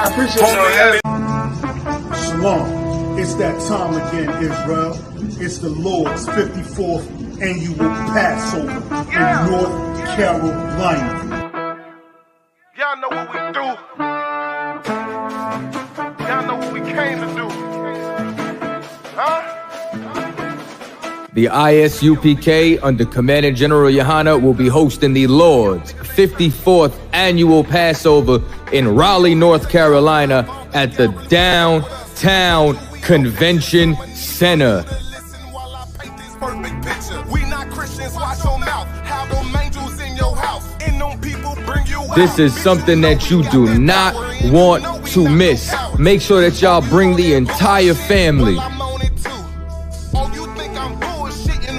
I appreciate it. Shalom. It's that time again, Israel. It's the Lord's 54th annual Passover in North Carolina. Y'all know what we do. Y'all know what we came to do. Huh? The ISUPK, under Commandant General Yohana, will be hosting the Lord's 54th annual Passover in Raleigh, North Carolina at the Downtown Convention Center. This is something that you do not want to miss. Make sure that y'all bring the entire family.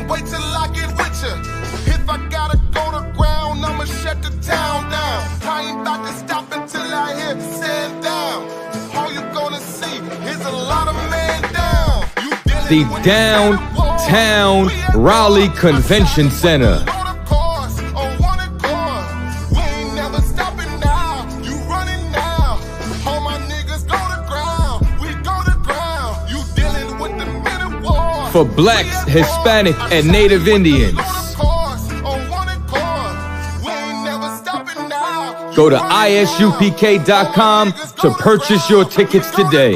Wait till I get with you. If I gotta go to ground, I'ma shut the town down. I ain't about to stop until I hear stand down. All you gonna see is a lot of man down. The Downtown Raleigh Convention Center. For Blacks, Hispanic, and Native Indians. Go to ISUPK.com to purchase your tickets today.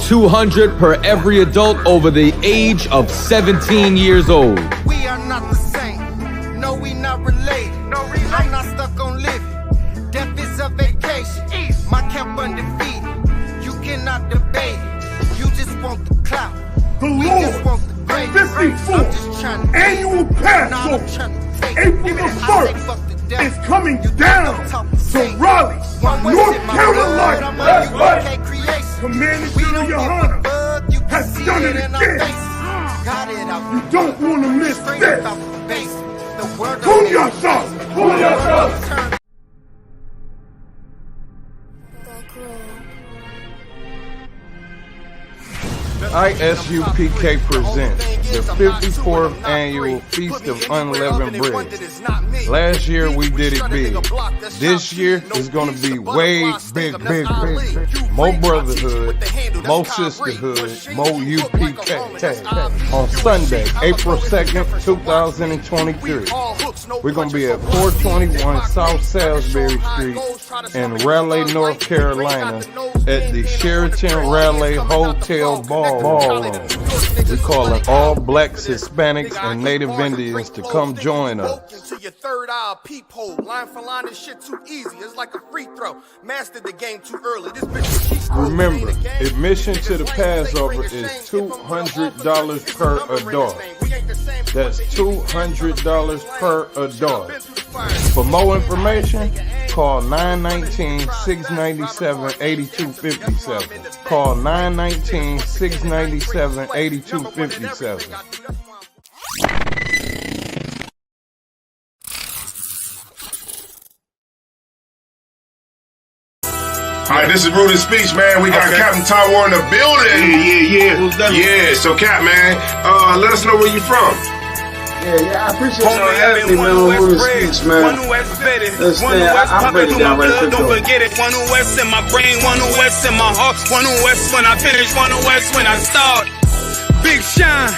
$200 per every adult over the age of 17 years old. We are not the same. No, we not related. I'm not stuck on living. Death is a vacation. My camp undefeated. You cannot debate it. You just want the clout. The Lord's 54th annual Passover, April the 1st, is coming down to Raleigh, North Carolina. Commandant General Yohana has done it again. You don't want to miss this. Pull yourself! Pull yourself! ISUPK presents the 54th annual Feast of Unleavened Bread. Last year we did it big. This year is going to be way big. More brotherhood, more sisterhood, more UPK. On Sunday, April 2nd, 2023, we're going to be at 421 South Salisbury Street in Raleigh, North Carolina at the Sheraton Raleigh Hotel Ballroom. We call it all Blacks, Hispanics, and Native Indians to come join us. Your third eye peephole, line for line, this shit too easy. It's like a free throw. Mastered the game too early. This bitch. Remember, admission to the Passover is $200 per adult. That's $200 per adult. For more information, call 919-697-8257. Call 919-697-8257. All right, this is Rude Speech, man. We got Captain Tower in the building. Yeah. So, Cap, man, let us know where you from. Yeah, I appreciate y'all having me, man, on Rude Speech, man. Understand, I'll break it down right quick, don't forget it. One West in my brain, one West in my heart, one West when I finish, one West when I start. Big shine,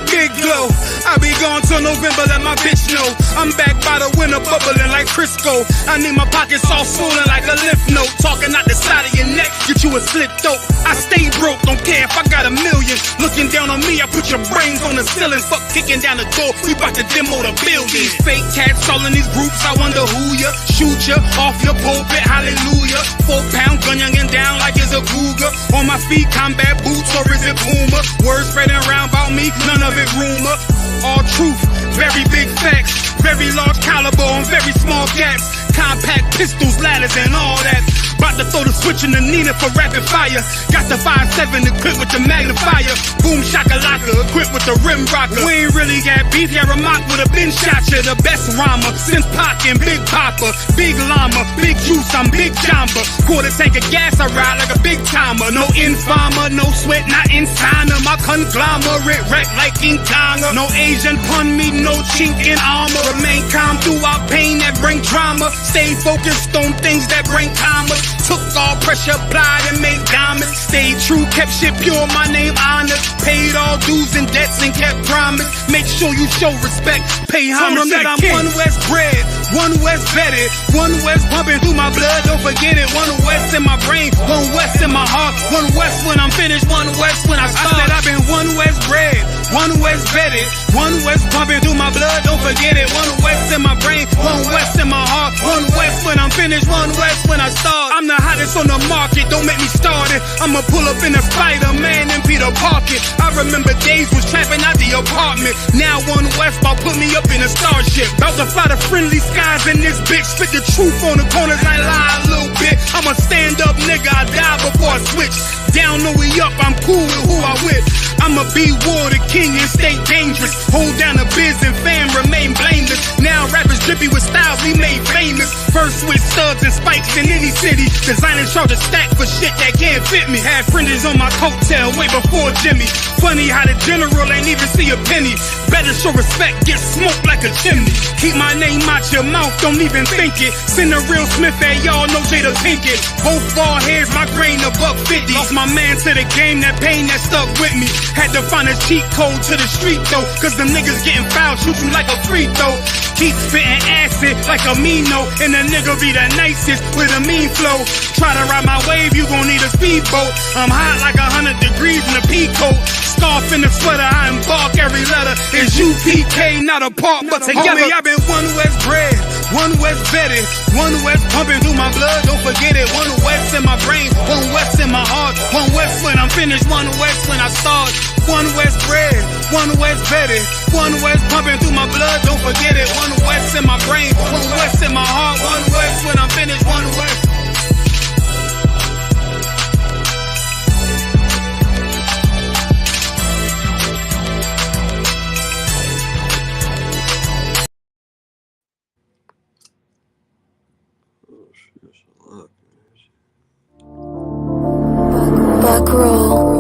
big glow. I be gone till November, let my bitch know. I'm back by the winter, bubbling like Crisco. I need my pockets all swollen like a lymph node. Talking out the side of your neck, get you a slit throat. I stay broke, don't care if I got $1 million. Looking down on me, I put your brains on the ceiling. Fuck kicking down the door, we bout to demo the building. These fake cats all in these groups, I wonder who ya. Shoot ya off your pulpit, hallelujah. 4-pound gun youngin' down like it's a cougar. On my feet, combat boots, or is it Puma? Words spreading around about me, none of it rumor. All truth, very big facts, very large caliber on very small gaps. Compact pistols, ladders, and all that. About to throw the switch in the Nina for rapid fire. Got the 5.7 equipped with the magnifier. Boom shakalaka, equipped with the rim rocker. We ain't really got beef, yeah, Ramak would have been shot you. The best rhymer since Pac and Big Papa. Big llama, big juice, I'm Big Jamba. Quarter tank of gas, I ride like a big timer. bomber. No informer, no sweat, not inside of my conglomerate. Wreck like King Tonga. No Asian pun me, no chink in armor. Remain calm through our pain that bring drama. Stay focused on things that bring commas. Took all pressure, applied and made diamonds. Stayed true, kept shit pure, my name honored. Paid all dues and debts and kept promise. Make sure you show respect, pay homage. That I'm one West bred, one West vetted, one West pumping through my blood, don't forget it. One West in my brain, one West in my heart. One West when I'm finished, one West when I start. I said I've been one West bred, one West vetted, one West pumping through my blood, don't forget it. One West in my brain, one West in my heart. One West when I'm finished, one West when I start. I'm the hottest on the market, don't make me start it. I'ma pull up in a Spider-Man and Peter Parker. I remember days was trapping out the apartment. Now one West about put me up in a starship. About to fly to friendly skies in this bitch. Spit the truth on the corners, I lie a little bit. I'm a stand-up nigga, I die before I switch. Down, no we up, I'm cool with who I with. I'ma be war the king and stay dangerous. Hold down the biz and fam, remain blameless. Now rappers drippy with styles we made famous. First with studs and spikes in any city. Designers charge a stack for shit that can't fit me. Had fringes on my coattail way before Jimmy. Funny how the general ain't even see a penny. Better show respect, get smoked like a chimney. Keep my name out your mouth, don't even think it. Send a real Smith at y'all, no Jada Pinkett. Both ball heads, my grain a $1.50. Lost my man to the game, that pain that stuck with me. Had to find a cheat code to the street though, cause them niggas getting fouled, shoot you like a free throw. Keep spitting acid like a Mino, and the nigga be the nicest with a mean flow. Try to ride my wave, you gon' need a speedboat. I'm hot like 100 degrees in a peacoat. Scarf in the sweater, I embark every letter. It's UPK, not a part, but together. Homie, I've been one West bred, one West vetted, one West pumping through my blood, don't forget it. One West in my brain, one West in my heart. One West when I'm finished, one West when I start. One West bred, one West vetted, one West pumping through my blood, don't forget it. One West in my brain, one West in my heart. One West when I'm finished, one West. Back roll.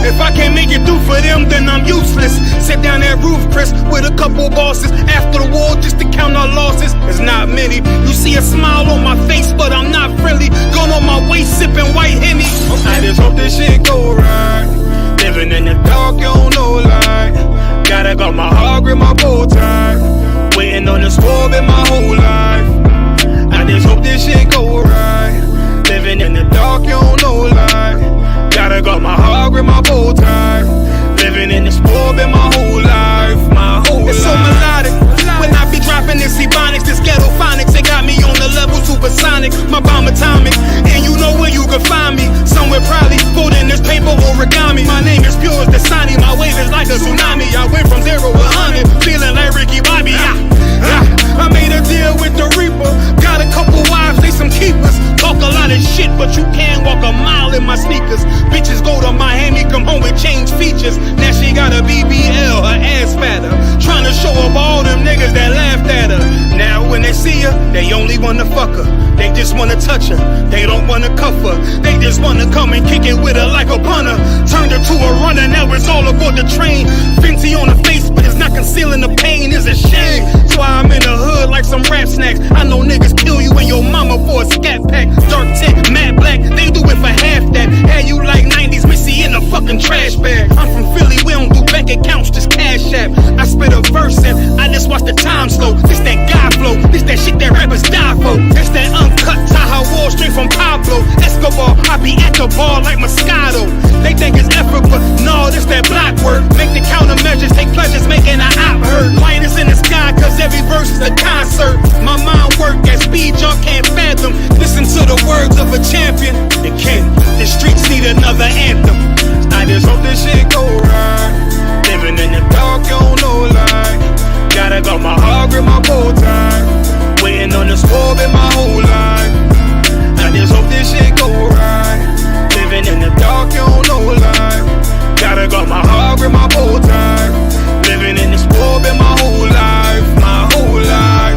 If I can't make it through for them, then I'm useless. Sit down at roof, Chris, with a couple bosses. After the war, just to count our losses. It's not many. You see a smile on my face, but I'm not friendly. Going on my waist, sipping white Henny. I just hope this shit go right. Living in the dark, you don't know light. Gotta got my heart with my bow tie. Waiting on the swerve in my whole life. I just hope this shit go right. Living in the dark, you don't know light. Gotta got my heart with my bow tie. Living in the sport in my whole life, my whole life. It's so melodic. When I be dropping this ebonics, this ghetto phonics, it got me on the level supersonic. My bomb atomic, and you know where you can find me. Somewhere probably folding this paper origami. My name is pure as the Sani, my wave is like a tsunami. I went from 0 to 100, feeling like Ricky Bobby. I made a deal with the Reaper. Got a couple wives, they some keepers. Talk a lot of as shit, but you can walk a mile in my sneakers. Bitches go to Miami, come home and change features. Now she got a BBL, her ass fatter. Trying to show up all them niggas that laughed at her. Now when they see her, they only wanna fuck her. They just wanna touch her, they don't wanna cuff her. They just wanna come and kick it with her like a punter. Turned her to a runner, now it's all aboard the train. Fenty on her face, but it's not concealing the pain, it's a shame. So I'm in the hood like some rap snacks. I know niggas kill you and your mama for a scat pack. Dark tint, matte black, they do it for half that. Had you like 90s Missy in a fucking trash bag. I'm from Philly, we don't do bank accounts, just cash app. I spit a verse and I just watch the time slow. This that guy flow, this that shit that rappers die for. This that uncut Taha Wall straight from Pablo Escobar. I be at the bar like Moscato. They think it's effort, but no, this that block work. Make the countermeasures, take pleasures, making an op hurt. Light is in the sky, cause every verse is a concert. My mind work at speed y'all can't fathom. Listen to the words of a champion. They can't. The streets need another anthem. I just hope this shit go right. Living in the dark, you don't know like. Gotta got my heart with my bow tie. Waiting on the score in my whole life. I just hope this shit go right. Living in the dark, you don't know like. Gotta got my heart with my bow tie. Living in this world in my whole life, my whole life.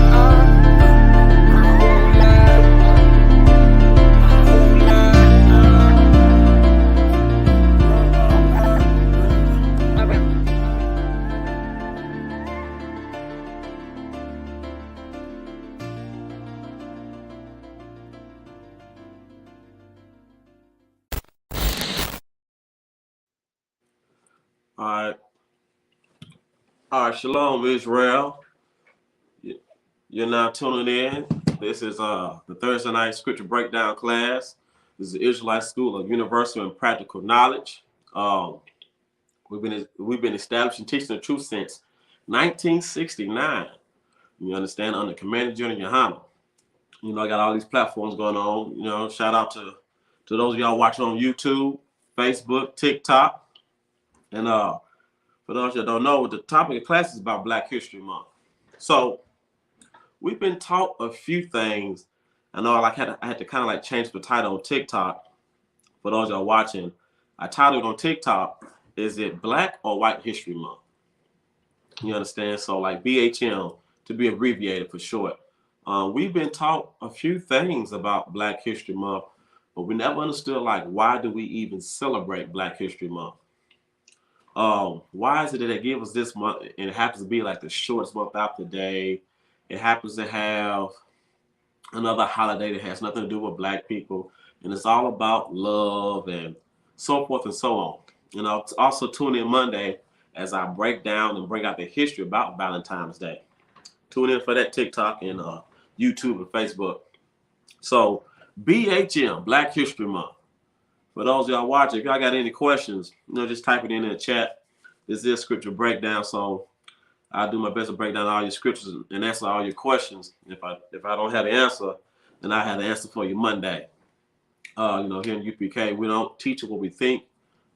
All right, Shalom, Israel. You're now tuning in. This is the Thursday night scripture breakdown class. This is the Israelite School of Universal and Practical Knowledge. We've been establishing teaching the truth since 1969. You understand, under Commander General Yohana. You know, I got all these platforms going on. You know, shout out to those of y'all watching on YouTube, Facebook, TikTok, and for those that don't know, the topic of class is about Black History Month. So we've been taught a few things. I know I had to kind of like change the title on TikTok. For those y'all watching, I titled on TikTok, is it Black or White History Month? You understand? So like BHM, to be abbreviated for short. We've been taught a few things about Black History Month, but we never understood like why do we even celebrate Black History Month? Why is it that they give us this month and it happens to be like the shortest month out the day? It happens to have another holiday that has nothing to do with Black people, and it's all about love and so forth and so on. And I'll also tune in Monday as I break down and bring out the history about Valentine's Day. Tune in for that TikTok and YouTube and Facebook. So BHM, Black History Month. For those of y'all watching, if y'all got any questions, you know, just type it in the chat. This is scripture breakdown, so I'll do my best to break down all your scriptures and answer all your questions. If I don't have the answer, then I have the answer for you Monday. You know, here in UPK, we don't teach what we think.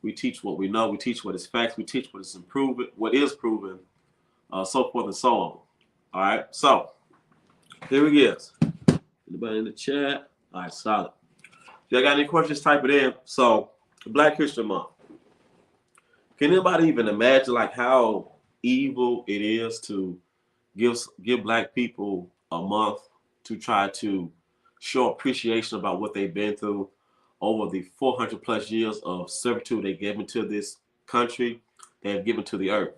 We teach what we know. We teach what is facts. We teach what is proven, so forth and so on. All right, so here we go. Anybody in the chat? All right, solid. If y'all got any questions, type it in. So, Black History Month. Can anybody even imagine like how evil it is to give Black people a month to try to show appreciation about what they've been through over the 400 plus years of servitude they've given to this country, they have given to the earth?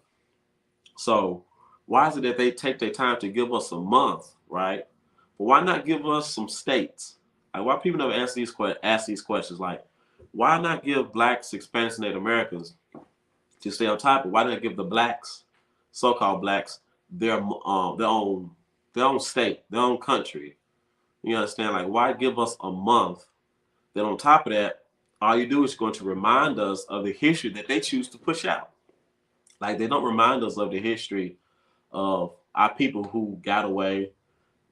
So why is it that they take their time to give us a month, right? But why not give us some states? Like, why people never ask these questions? Like, why not give Blacks, Hispanics, and Native Americans to stay on top of? Why not give the Blacks, so-called Blacks, their own state, their own country? You understand? Like, why give us a month? Then on top of that, all you do is going to remind us of the history that they choose to push out. Like, they don't remind us of the history of our people who got away.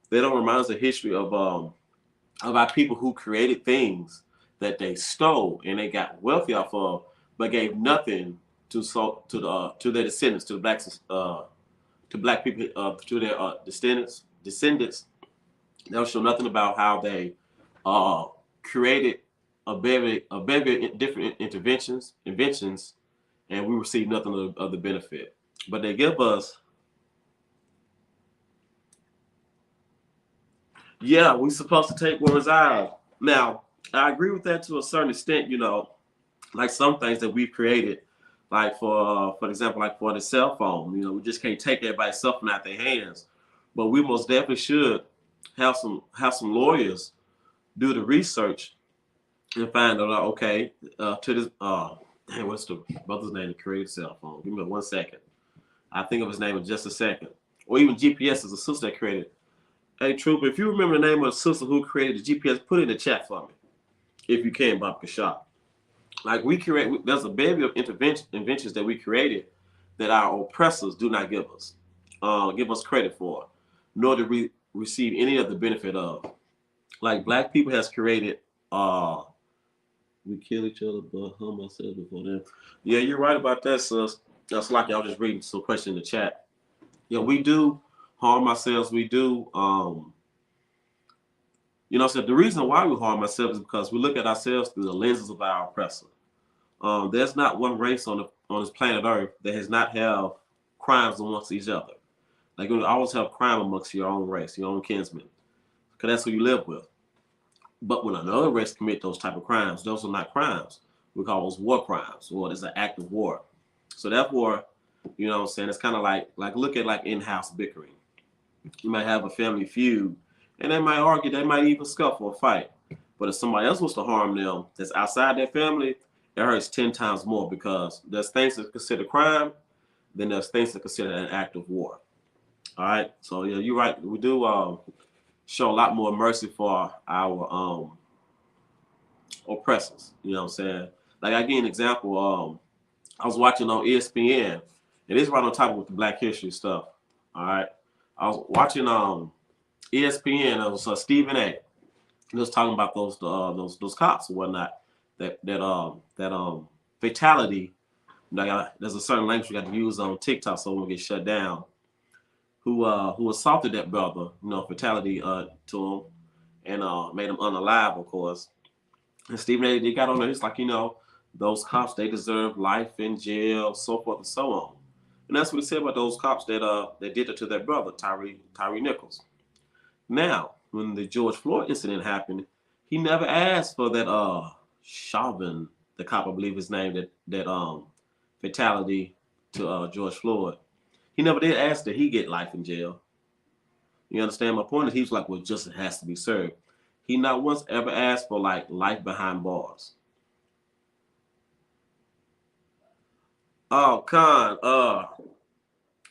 They don't remind us of the history of our people who created things that they stole and they got wealthy off of, but gave nothing to their descendants, to the Blacks, to Black people, to their descendants. They'll show nothing about how they created a bevy of different inventions, and we receive nothing of the benefit. But they give us, yeah, we're supposed to take what is ours. Now, I agree with that to a certain extent, you know, like some things that we've created, like for example, like for the cell phone, you know, we just can't take everybody's cell phone out their hands. But we most definitely should have some lawyers do the research and find out, okay, to this, dang, what's the brother's name that created cell phone? Give me 1 second. I think of his name in just a second. Or even GPS is a sister that created. Hey, Trooper, if you remember the name of the sister who created the GPS, put it in the chat for me, if you can, Bob Kashab. Like there's a baby of inventions that we created that our oppressors do not give us credit for, nor do we receive any of the benefit of. Like Black people has created, we kill each other but harm ourselves before them. Yeah, you're right about that, sis. That's like y'all just reading some questions in the chat. Yeah, we do harm ourselves. We do, you know, so the reason why we harm ourselves is because we look at ourselves through the lenses of our oppressor. There's not one race on this planet Earth that does not have crimes amongst each other. Like you always have crime amongst your own race, your own kinsmen, because that's who you live with. But when another race commit those type of crimes, those are not crimes. We call those war crimes, or it's an act of war. So therefore, you know what I'm saying, it's kind of like look at like in-house bickering. You might have a family feud, and they might argue, they might even scuffle or fight. But if somebody else was to harm them that's outside their family, it hurts 10 times more, because there's things that consider crime, then there's things that consider an act of war. All right, so yeah, you're right. We do show a lot more mercy for our oppressors. You know what I'm saying? Like I give you an example. I was watching on ESPN, and it's right on top with the Black History stuff. All right, I was watching ESPN. It was Stephen A. He was talking about those cops and whatnot. That fatality. There's a certain language you got to use on TikTok so it won't get shut down. Who assaulted that brother, you know, fatality to him, and made him unalive, of course. And Stephen A. They got on there. He's like, you know, those cops, they deserve life in jail, so forth and so on. And that's what he said about those cops that did it to their brother, Tyree Nichols. Now, when the George Floyd incident happened, he never asked for that Chauvin, the cop, I believe his name, that fatality to George Floyd. He never did ask that he get life in jail. You understand my point? Is he was like, well, justice has to be served. He not once ever asked for like life behind bars. Oh, Con,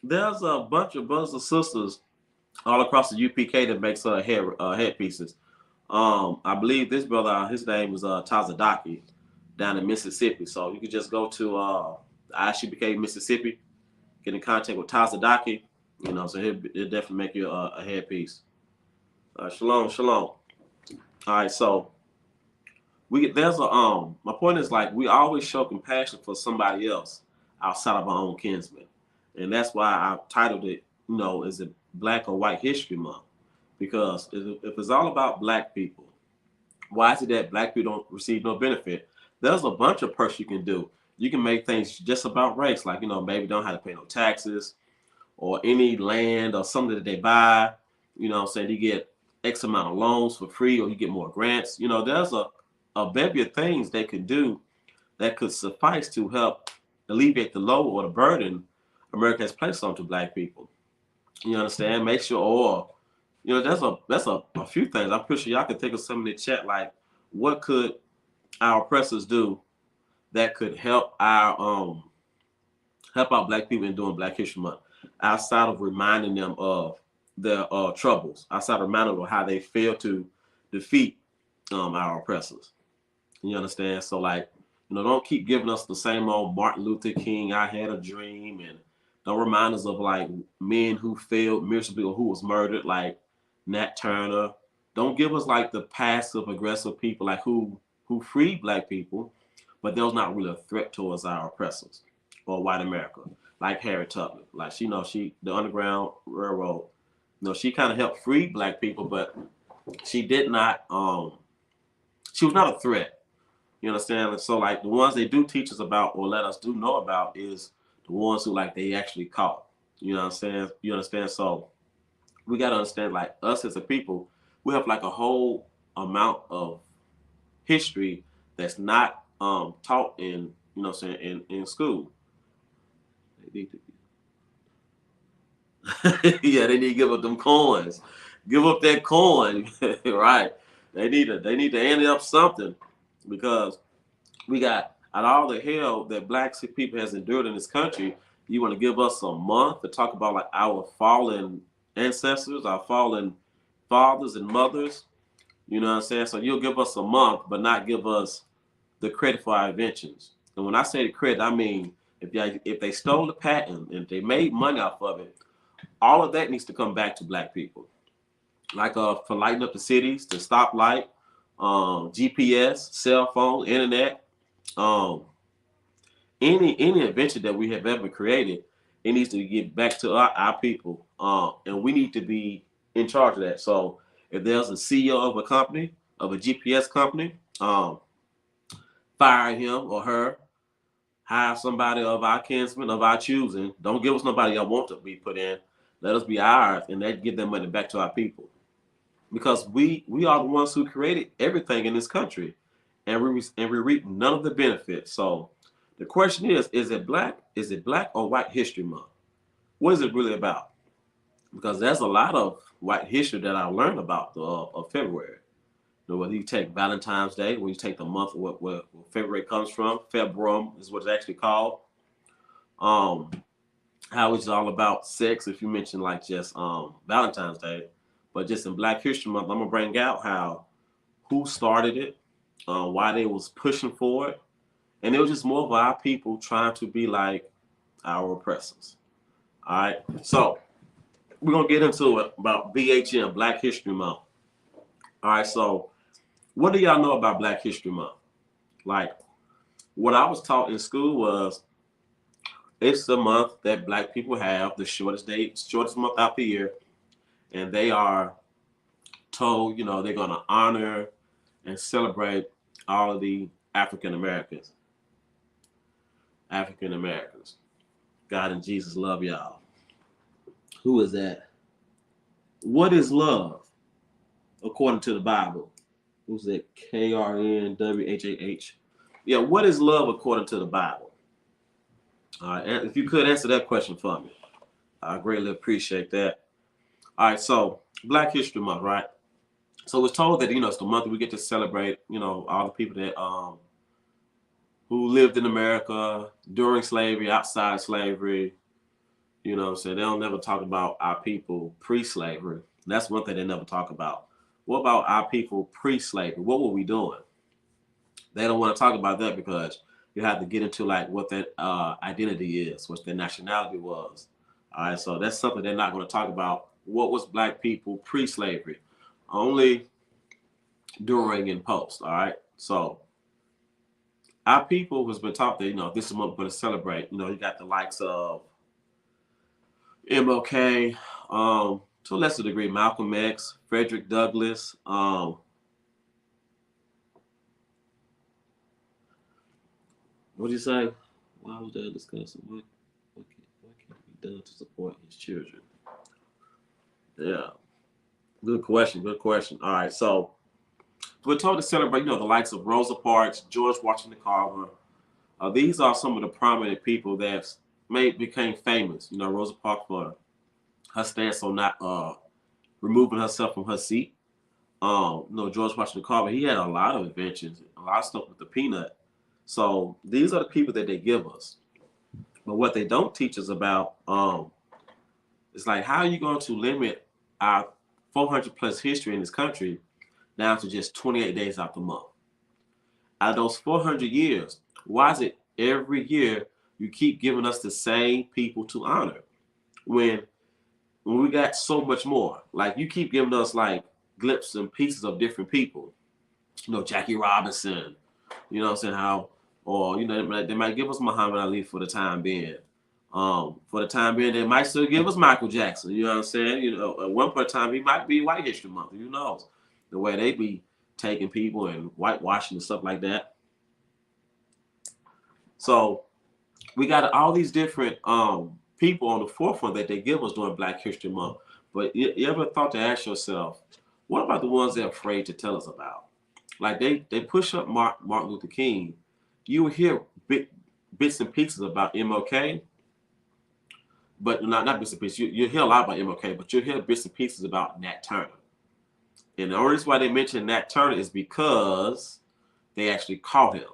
there's a bunch of brothers and sisters all across the UPK that makes headpieces. I believe this brother, his name is Tazadaki, down in Mississippi. So you can just go to the ISUPK Mississippi, get in contact with Tazadaki, you know, so he'll definitely make you a headpiece. Shalom. All right, so my point is, like, we always show compassion for somebody else outside of our own kinsmen. And that's why I titled it, you know, is it Black or White History Month? Because if it's all about Black people, why is it that Black people don't receive no benefit? There's a bunch of perks you can do. You can make things just about race, like, you know, maybe don't have to pay no taxes or any land or something that they buy. You know what I'm saying? You get X amount of loans for free, or you get more grants. You know, there's a bevy of things they could do that could suffice to help alleviate the load or the burden America has placed onto Black people. You understand? Make sure, or, you know, that's a few things. I'm pretty sure y'all can think of some in the chat, like what could our oppressors do that could help our Black people in doing Black History Month, outside of reminding them of their troubles, outside of reminding them of how they failed to defeat our oppressors. You understand? So, like, you know, don't keep giving us the same old Martin Luther King, I had a dream, and don't remind us of like men who failed miserably or who was murdered, like Nat Turner. Don't give us like the passive aggressive people like who freed Black people, but there was not really a threat towards our oppressors or white America, like Harriet Tubman. Like, the Underground Railroad, you know, she kind of helped free Black people, but she did not she was not a threat. You understand? And so like the ones they do teach us about or let us do know about is the ones who like they actually caught. You know what I'm saying? You understand? So we got to understand, like us as a people, we have like a whole amount of history that's not taught in, you know what I'm saying, in school. Yeah, they need to give up them coins. Give up that coin. Right. They need to end up something, because we got, out of all the hell that black people has endured in this country, you want to give us a month to talk about like our fallen ancestors, our fallen fathers and mothers. You know what I'm saying? So you'll give us a month, but not give us the credit for our inventions. And when I say the credit, I mean if they stole the patent and if they made money off of it, all of that needs to come back to black people. Like for lighting up the cities, the stoplight, GPS, cell phone, internet, any invention that we have ever created, it needs to get back to our people, and we need to be in charge of that. So if there's a CEO of a company, of a GPS company, fire him or her, hire somebody of our kinsmen, of our choosing. Don't give us nobody y'all want to be put in. Let us be ours, and that give that money back to our people, because we are the ones who created everything in this country, and we reap none of the benefits. So the question is it black or white history month? What is it really about? Because there's a lot of white history that I learned about of February. You know, whether you take Valentine's Day, when you take the month of where February comes from, February is what it's actually called. How it's all about sex, if you mention like just Valentine's Day, but just in Black History Month, I'm gonna bring out who started it, why they was pushing for it, and it was just more of our people trying to be like our oppressors. All right, so we're gonna get into it about BHM, Black History Month. All right, so what do y'all know about Black History Month? Like, what I was taught in school was it's the month that black people have, the shortest month out the year, and they are told, you know, they're gonna honor and celebrate all of the African Americans. God and Jesus love y'all. Who is that? What is love according to the Bible? Who's that? KRNWHAH. Yeah, what is love according to the Bible? All right, and if you could answer that question for me, I greatly appreciate that. All right, so Black History Month, right? So it's told that, you know, it's the month we get to celebrate, you know, all the people that who lived in America during slavery, outside slavery. You know what I'm saying? They don't never talk about our people pre-slavery. That's one thing they never talk about. What about our people pre-slavery? What were we doing? They don't want to talk about that because you have to get into like what that identity is, what their nationality was. All right, so that's something they're not going to talk about. What was black people pre-slavery? Only during and post. All right, so our people has been taught that, you know, this is what we're going to celebrate. You know, you got the likes of MLK, to a lesser degree, Malcolm X, Frederick Douglass. What do you say? Why was that discussing? What can be done to support his children? Yeah, good question. All right, so we're told to celebrate, you know, the likes of Rosa Parks, George Washington Carver. These are some of the prominent people that became famous. You know, Rosa Parks for her stance on not removing herself from her seat. You know, George Washington Carver, he had a lot of inventions, a lot of stuff with the peanut. So these are the people that they give us. But what they don't teach us about is like, how are you going to limit our 400 plus history in this country down to just 28 days out the month? Out of those 400 years, why is it every year you keep giving us the same people to honor when we got so much more? Like, you keep giving us like glimpses and pieces of different people. You know, Jackie Robinson, you know what I'm saying, how, or, you know, they might give us Muhammad Ali for the time being. For the time being, they might still give us Michael Jackson. You know what I'm saying? You know, at one point in time, he might be White History Month. Who knows? The way they be taking people and whitewashing and stuff like that. So we got all these different people on the forefront that they give us during Black History Month. But you ever thought to ask yourself, what about the ones they're afraid to tell us about? Like they push up Martin Luther King. You will hear bits and pieces about MLK, but not bits and pieces. You'll hear a lot about MLK, but you'll hear bits and pieces about Nat Turner. And the only reason why they mention Nat Turner is because they actually caught him.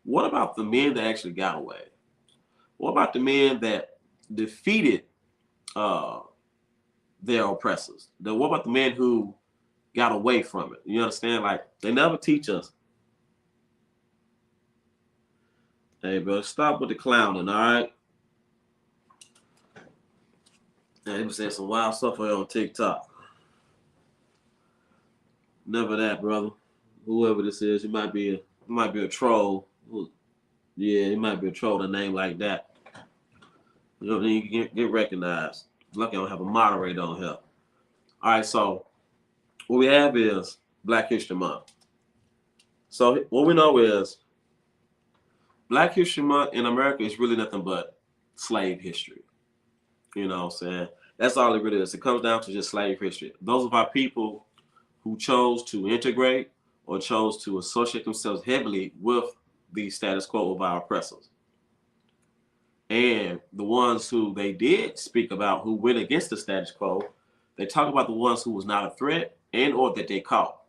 What about the men that actually got away? What about the men that defeated their oppressors? What about the men who got away from it? You understand? Like, they never teach us. Hey, bro, stop with the clowning, all right? They been saying some wild stuff on TikTok. Never that, brother. Whoever this is, you might be a troll. Yeah, you might be a troll, a name like that. You know, then you can get recognized. Lucky I don't have a moderator on here. All right, so what we have is Black History Month. So what we know is Black History Month in America is really nothing but slave history. You know what I'm saying? That's all it really is. It comes down to just slave history. Those of our people who chose to integrate or chose to associate themselves heavily with the status quo of our oppressors. And the ones who they did speak about who went against the status quo, they talk about the ones who was not a threat and or that they caught,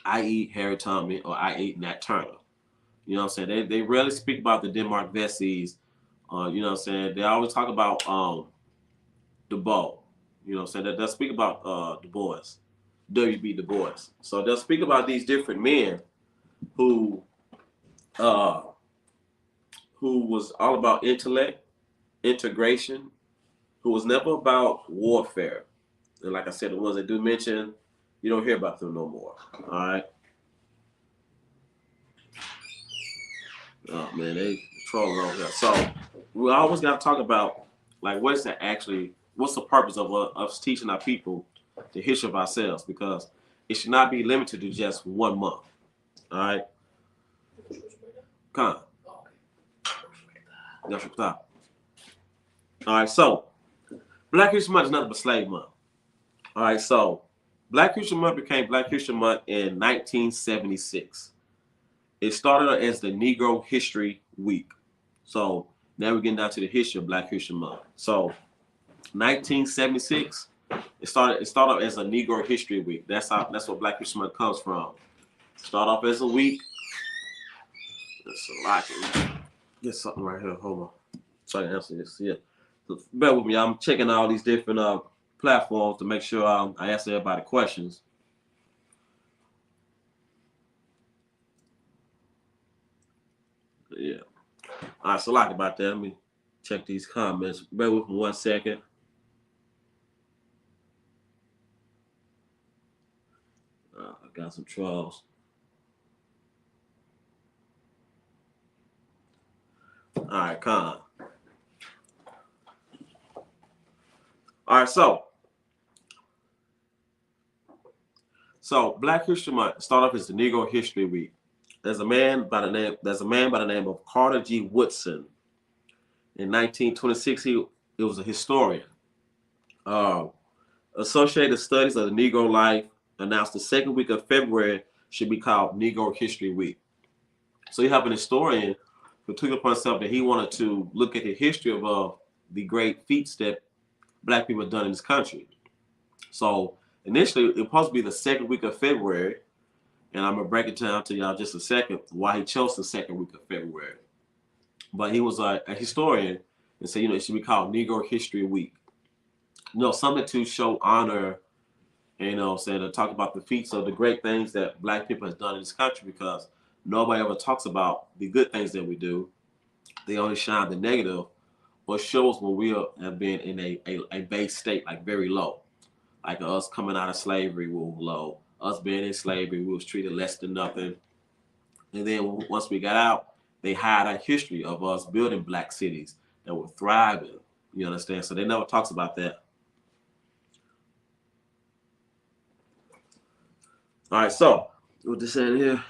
i.e. Harry Tubman or i.e. Nat Turner. You know what I'm saying? They rarely speak about the Denmark Vesey's. You know what I'm saying? They always talk about Du Bois. You know what I'm saying? They'll speak about Du Bois, W.B. Du Bois. So they'll speak about these different men who was all about intellect, integration, who was never about warfare. And like I said, the ones that do mention, you don't hear about them no more. All right. Oh man, they trolling over here. So we always got to talk about like what's the purpose of us teaching our people the history of ourselves, because it should not be limited to just 1 month. All right. Come on. All right, so Black History Month is nothing but Slave Month. All right, so Black History Month became Black History Month in 1976. It started as the Negro History Week. So now we're getting down to the history of Black History Month. So 1976, it started as a Negro History Week. That's what Black History Month comes from. Start off as a week. That's a lot. Get something right here. Hold on. So I can answer this. Yeah. So bear with me. I'm checking all these different platforms to make sure I answer everybody questions. Yeah. All right. So like about that. Let me check these comments. Bear with me 1 second. I got some trolls. All right, Con. All right, so Black History Month started off as the Negro History Week. There's a man by the name of Carter G. Woodson. In 1926, he was a historian. Associated Studies of the Negro Life announced the second week of February should be called Negro History Week. So you have an historian who took it upon himself that he wanted to look at the history of the great feats that Black people have done in this country. So initially, it was supposed to be the second week of February, and I'm gonna break it down to y'all just a second why he chose the second week of February. But he was a historian and said, it should be called Negro History Week. Something to show honor, to talk about the feats of the great things that Black people has done in this country, because nobody ever talks about the good things that we do. They only shine the negative or shows when we have been in a base state, like very low. Like us coming out of slavery, we were low. Us being in slavery, we was treated less than nothing. And then once we got out, they hide a history of us building Black cities that were thriving. You understand? So they never talks about that. All right, so What they saying here?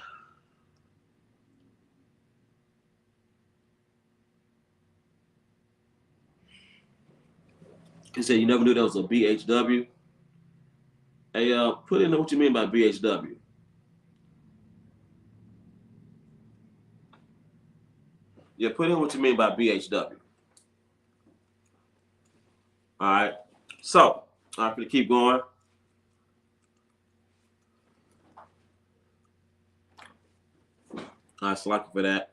He said you never knew there was a BHW. Hey, put in what you mean by BHW. Yeah, put in what you mean by BHW. All right. So, I'm going to keep going. All right, so like for that.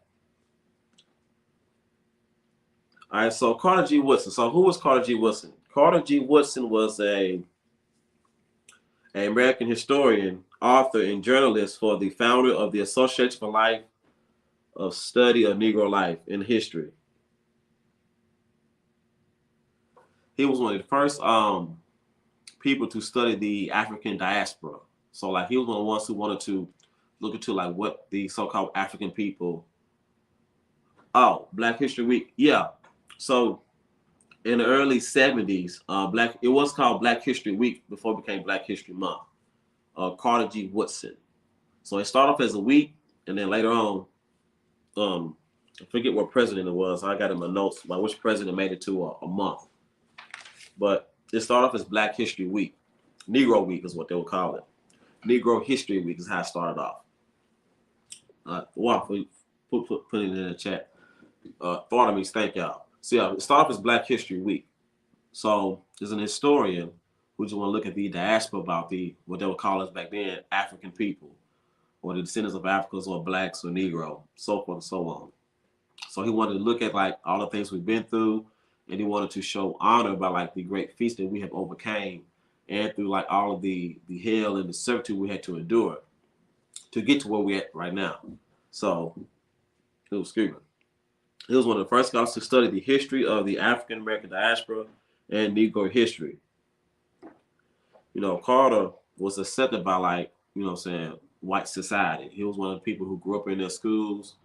All right, so Carter G. Woodson. So who was Carter G. Woodson? Carter G. Woodson was an American historian, author, and journalist for the founder of the Association for Life of Study of Negro Life and History. He was one of the first people to study the African diaspora. So like he was one of the ones who wanted to look into like what the so-called African people. Oh, Black History Week. Yeah. So in the early 70s, it was called Black History Week before it became Black History Month. Carter G. Woodson. So it started off as a week, and then later on, I forget what president it was. I got in my notes by which president made it to a month. But it started off as Black History Week. Negro Week is what they would call it. Negro History Week is how it started off. Wow, put it in the chat. Thought of me, thank y'all. So yeah, it started off as Black History Week. So there's an historian who just want to look at the diaspora about what they would call us back then, African people, or the descendants of Africans or blacks or Negro, so forth and so on. So he wanted to look at like all the things we've been through, and he wanted to show honor by like the great feats that we have overcame, and through like all of the hell and the servitude we had to endure to get to where we're at right now. So it was screaming. He was one of the first scholars to study the history of the African American diaspora and Negro history. You know, Carter was accepted by like, you know what I'm saying, white society. He was one of the people who grew up in their schools,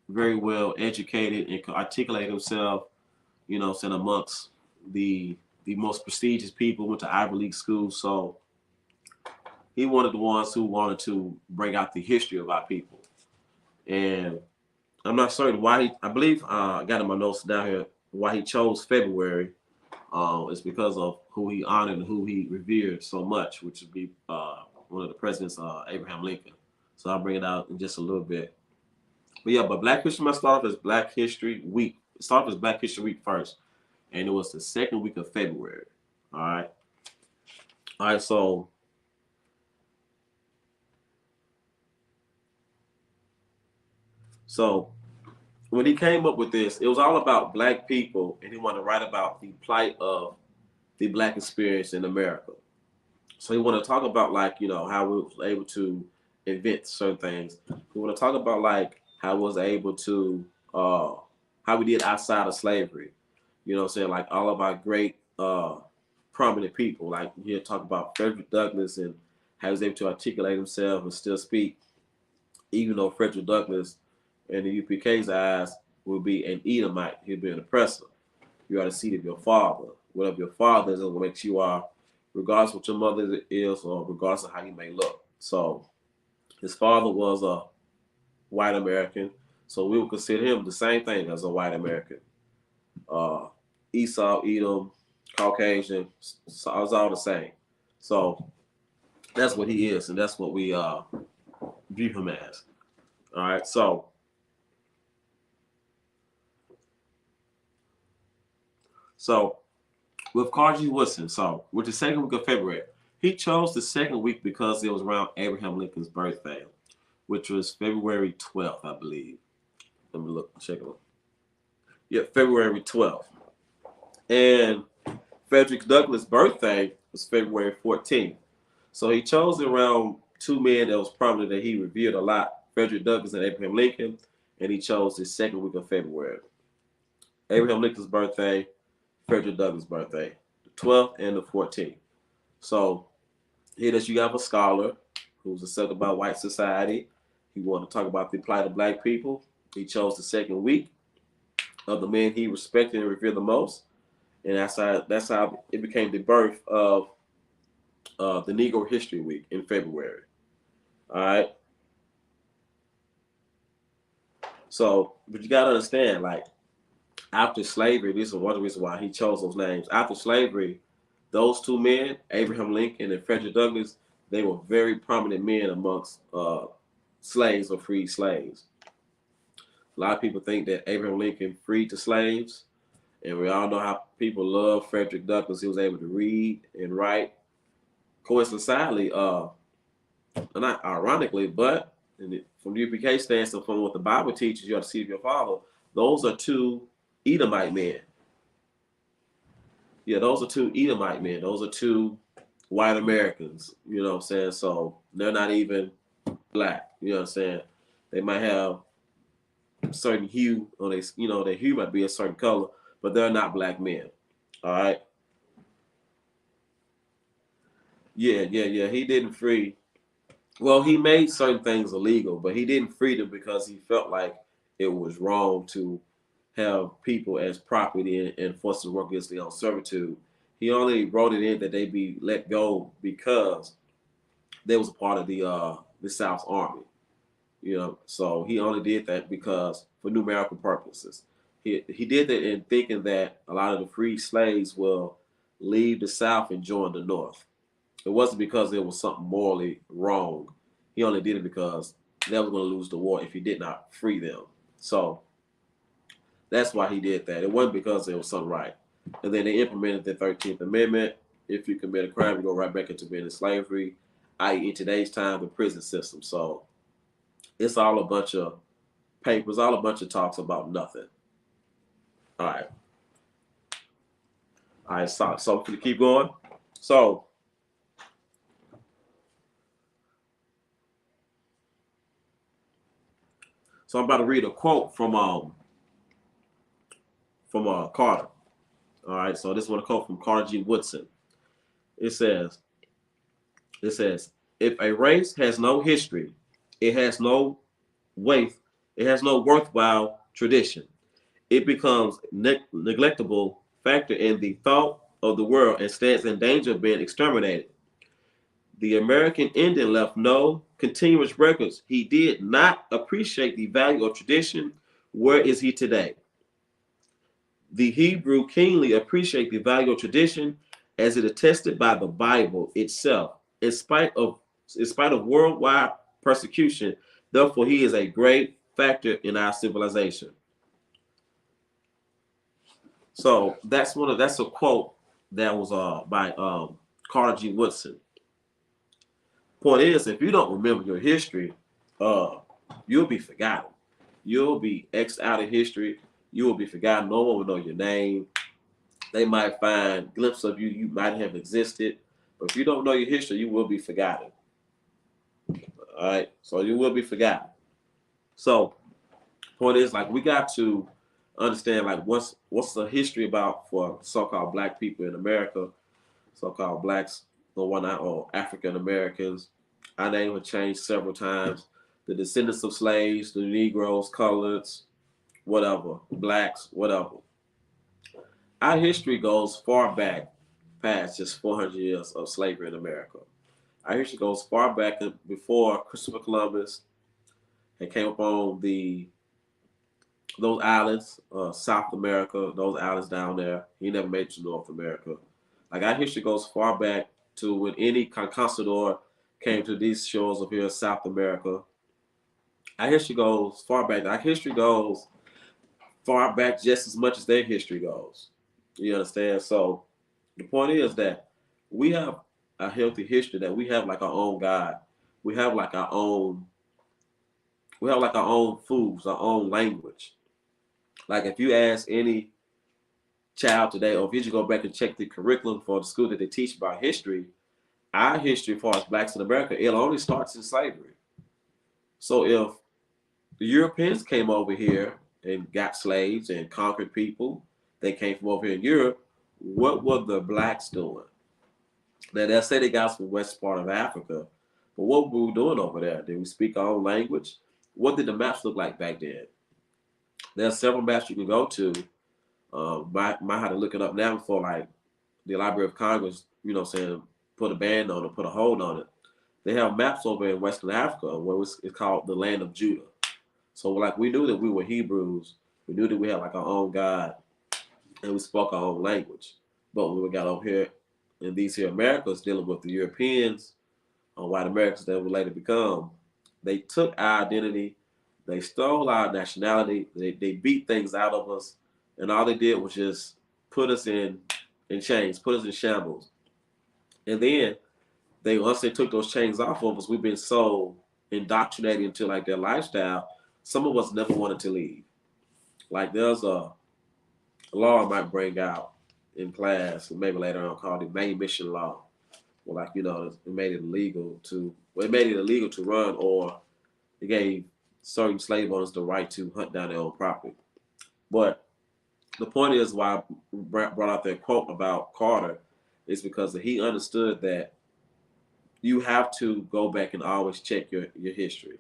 very well educated and could articulate himself, you know what I'm saying, amongst the most prestigious people, went to Ivy League schools. So he wanted the ones who wanted to bring out the history of our people. And I'm not certain why I believe I got in my notes down here why he chose February. It's because of who he honored and who he revered so much, which would be one of the presidents, Abraham Lincoln. So I'll bring it out in just a little bit. But yeah, but Black History Month started off as Black History Week. It started as Black History Week first, and it was the second week of February. All right, so when he came up with this, it was all about Black people, and he wanted to write about the plight of the Black experience in America. So he wanted to talk about like, you know, how we were able to invent certain things. We want to talk about like how we was able to, how we did outside of slavery. You know what I'm saying? Like all of our great prominent people, like he'll talk about Frederick Douglass and how he was able to articulate himself and still speak, even though Frederick Douglass in the UPK's eyes will be an Edomite. He'll be an oppressor. You are the seed of your father. Whatever your father is, what makes you are, regardless of what your mother is or regardless of how you may look. So his father was a white American, so we would consider him the same thing as a white American. Esau, Edom, Caucasian, so it's all the same. So that's what he is, and that's what we view him as. All right, so with Carter G. Woodson, so with the second week of February, he chose the second week because it was around Abraham Lincoln's birthday, which was February 12th, I believe. Let me look, check it out. Yeah, February 12th. And Frederick Douglass' birthday was February 14th. So he chose around two men that was prominent that he revered a lot, Frederick Douglass and Abraham Lincoln, and he chose the second week of February. Abraham Lincoln's birthday, Frederick Douglass' birthday, the 12th and the 14th. So here that you have a scholar who's accepted by white society. He wanted to talk about the plight of Black people. He chose the second week of the men he respected and revered the most. And that's how it became the birth of the Negro History Week in February. All right. So, but you gotta understand, like after slavery, this is one of the reasons why he chose those names. After slavery, those two men, Abraham Lincoln and Frederick Douglass, they were very prominent men amongst slaves or freed slaves. A lot of people think that Abraham Lincoln freed the slaves, and we all know how people love Frederick Douglass. He was able to read and write. Coincidentally, not ironically, but from the UPK stance and from what the Bible teaches, you have to see if your father. Those are two Edomite men. Yeah, those are two Edomite men. Those are two white Americans. You know what I'm saying? So they're not even black. You know what I'm saying? They might have a certain hue on their, their hue might be a certain color, but they're not black men. All right. Yeah. He didn't free. Well, he made certain things illegal, but he didn't free them because he felt like it was wrong to have people as property and forced to work against their own servitude. He only wrote it in that they be let go because they was a part of the South's army. So he only did that because for numerical purposes. He did that in thinking that a lot of the free slaves will leave the South and join the North. It wasn't because there was something morally wrong. He only did it because they was going to lose the war if he did not free them. So that's why he did that. It wasn't because there was something right. And then they implemented the 13th Amendment. If you commit a crime, you go right back into being in slavery, i.e. in today's time, the prison system. So it's all a bunch of papers, all a bunch of talks about nothing. All right. So we're going to keep going. So I'm about to read a quote from Carter. All right, so this is what a quote from Carter G. Woodson. It says, if a race has no history, it has no worthwhile tradition. It becomes neglectable factor in the thought of the world and stands in danger of being exterminated. The American Indian left no continuous records. He did not appreciate the value of tradition. Where is he today? The Hebrew keenly appreciate the value of tradition as it attested by the Bible itself. In spite of worldwide persecution, therefore he is a great factor in our civilization. So that's a quote that was by Carter G. Woodson. Point is, if you don't remember your history, you'll be forgotten. You'll be X'd out of history. You will be forgotten. No one will know your name. They might find glimpses of you. You might have existed. But if you don't know your history, you will be forgotten. All right? So you will be forgotten. So point is, like, we got to understand, like, what's the history about for so-called black people in America, so-called blacks, or African Americans. Our name has changed several times. The descendants of slaves, the Negroes, coloreds, whatever, blacks, whatever. Our history goes far back past just 400 years of slavery in America. Our history goes far back before Christopher Columbus had came upon those islands, South America, those islands down there. He never made it to North America. Like, our history goes far back to when any conquistador came to these shores of here, South America. Our history goes far back. Our history goes far back just as much as their history goes. You understand? So the point is that we have a healthy history, that we have like our own God. We have like our own foods, our own language. Like, if you ask any child today, or if you just go back and check the curriculum for the school that they teach about history, our history as far as blacks in America, it only starts in slavery. So if the Europeans came over here and got slaves and conquered people, they came from over here in Europe, what were the blacks doing? Now, they'll say they got us from the west part of Africa, but what were we doing over there? Did we speak our own language? What did the maps look like back then? There are several maps you can go to. Might have to look it up now before, like, the Library of Congress, put a ban on it, put a hold on it. they have maps over in Western Africa where it's called the land of Judah. So like we knew that we were Hebrews. We knew that we had like our own God and we spoke our own language. But when we got over here in these here Americas dealing with the Europeans or white Americans that would later become, they took our identity, they stole our nationality, they beat things out of us, and all they did was just put us in chains, put us in shambles. And then once they took those chains off of us, we've been so indoctrinated into like their lifestyle, some of us never wanted to leave. Like there's a law I might bring out in class, and maybe later on, called the manumission law. Well, like, it made it illegal to run, or it gave certain slave owners the right to hunt down their own property. But the point is why I brought out that quote about Carter is because he understood that you have to go back and always check your history.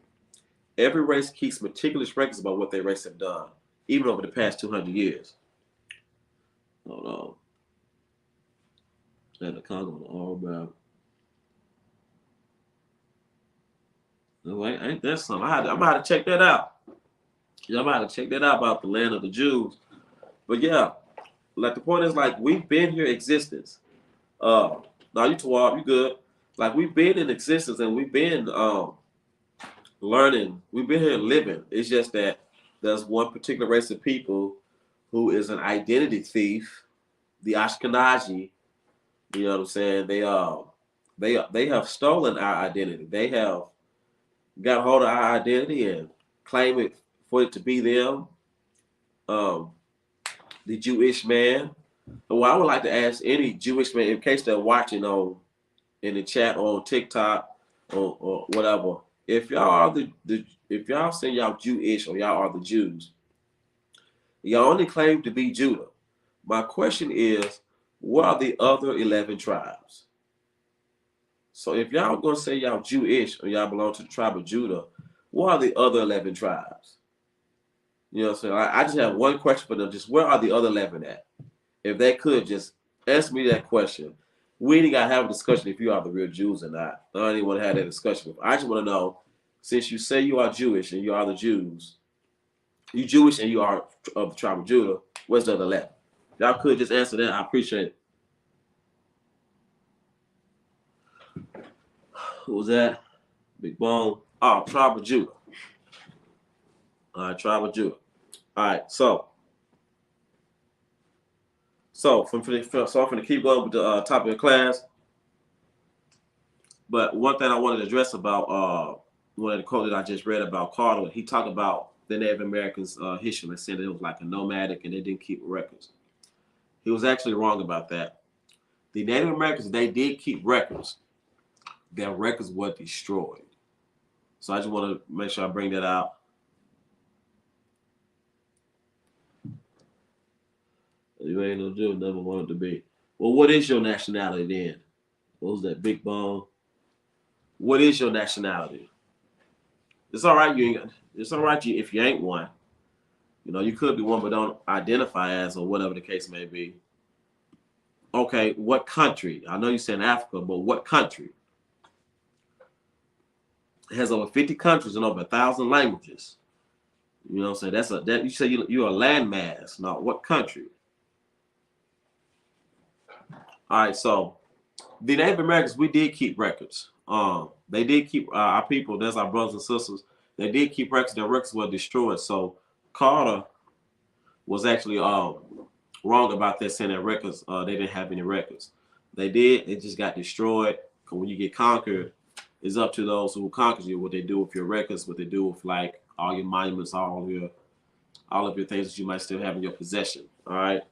Every race keeps meticulous records about what their race have done, even over the past 200 years. Hold on. And the Congo all about. No, ain't that something? I'm about to check that out. Yeah, I'm about to check that out about the land of the Jews. But yeah, like the point is, like, we've been here existence. Now you Tawab, you good. Like, we've been in existence and we've been learning. We've been here living. It's just that there's one particular race of people who is an identity thief, the Ashkenazi. You know what I'm saying? They have stolen our identity. They have got hold of our identity and claim it for it to be them. The Jewish man. Well, I would like to ask any Jewish man, in case they're watching in the chat or on TikTok or whatever, if y'all are if y'all say y'all Jewish or y'all are the Jews, y'all only claim to be Judah. My question is, what are the other 11 tribes? So if y'all gonna say y'all Jewish or y'all belong to the tribe of Judah, what are the other 11 tribes? You know what I'm saying? I just have one question for them. Just where are the other 11 at? If they could just answer me that question. We ain't got to have a discussion if you are the real Jews or not. I don't even want to have that discussion. I just want to know, since you say you are Jewish and you are the Jews, you Jewish and you are of the tribe of Judah, where's the other 11? Y'all could just answer that. I appreciate it. Who was that? Big Bone. Oh, tribe of Judah. All right, tribe of Judah. All right, so I'm going to keep going with the topic of class. But one thing I wanted to address about one of the quotes that I just read about Carter, he talked about the Native Americans' history and said it was like a nomadic and they didn't keep records. He was actually wrong about that. The Native Americans, they did keep records. Their records were destroyed. So I just want to make sure I bring that out. You ain't no Jew, never wanted to be. Well, what is your nationality then? What was that, Big Bone? What is your nationality? It's all right. It's all right if you ain't one. You could be one, but don't identify as, or whatever the case may be. Okay, what country? I know you said Africa, but what country? It has over 50 countries and over 1,000 languages. You know what I'm saying? You say you're a landmass. No, what country? All right, so the Native Americans, we did keep records. They did keep our people, that's our brothers and sisters. They did keep records. Their records were destroyed. So Carter was actually wrong about that, saying that records, they didn't have any records. They did. It just got destroyed. Because when you get conquered, it's up to those who conquered you what they do with your records, what they do with like all your monuments, all of your things that you might still have in your possession. All right.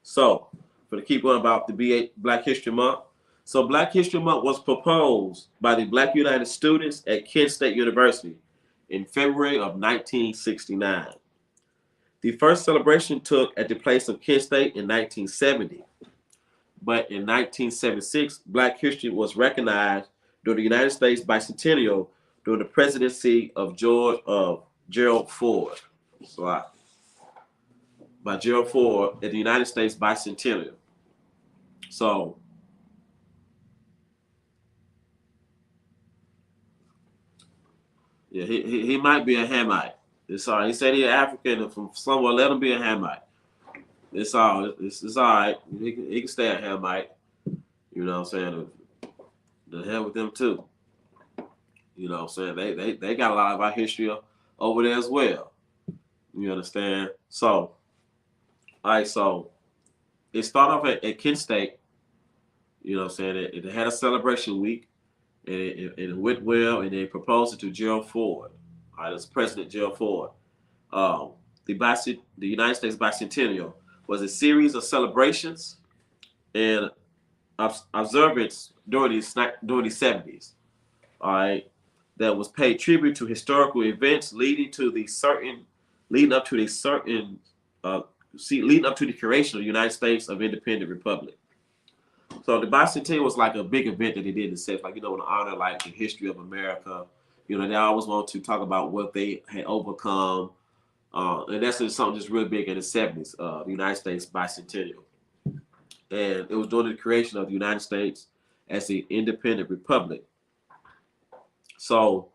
So to keep on about the Black History Month. So Black History Month was proposed by the Black United Students at Kent State University in February of 1969. The first celebration took at the place of Kent State in 1970. But in 1976, Black history was recognized during the United States bicentennial during the presidency of Gerald Ford. By Gerald Ford at the United States bicentennial. So Yeah, he might be a Hamite. It's all right. He said he's African and from somewhere. Let him be a Hamite. It's all. It's all right. He can stay a Hamite. You know what I'm saying? The hell with them too. You know what I'm saying? They got a lot of our history over there as well. You understand? So, all right. So it started off at Kent State. You know what I'm saying? It had a celebration week, and it went well, and they proposed it to Gerald Ford. All right, it's President Gerald Ford. The United States Bicentennial was a series of celebrations and observance during the 70s. All right, that was paid tribute to historical events leading up to the creation of the United States of Independent Republic. So the bicentennial was like a big event that they did in the 70s, like, you know, to honor like the history of America. You know, they always want to talk about what they had overcome. And that's something just real big in the 70s, the United States bicentennial. And it was during the creation of the United States as an independent republic. So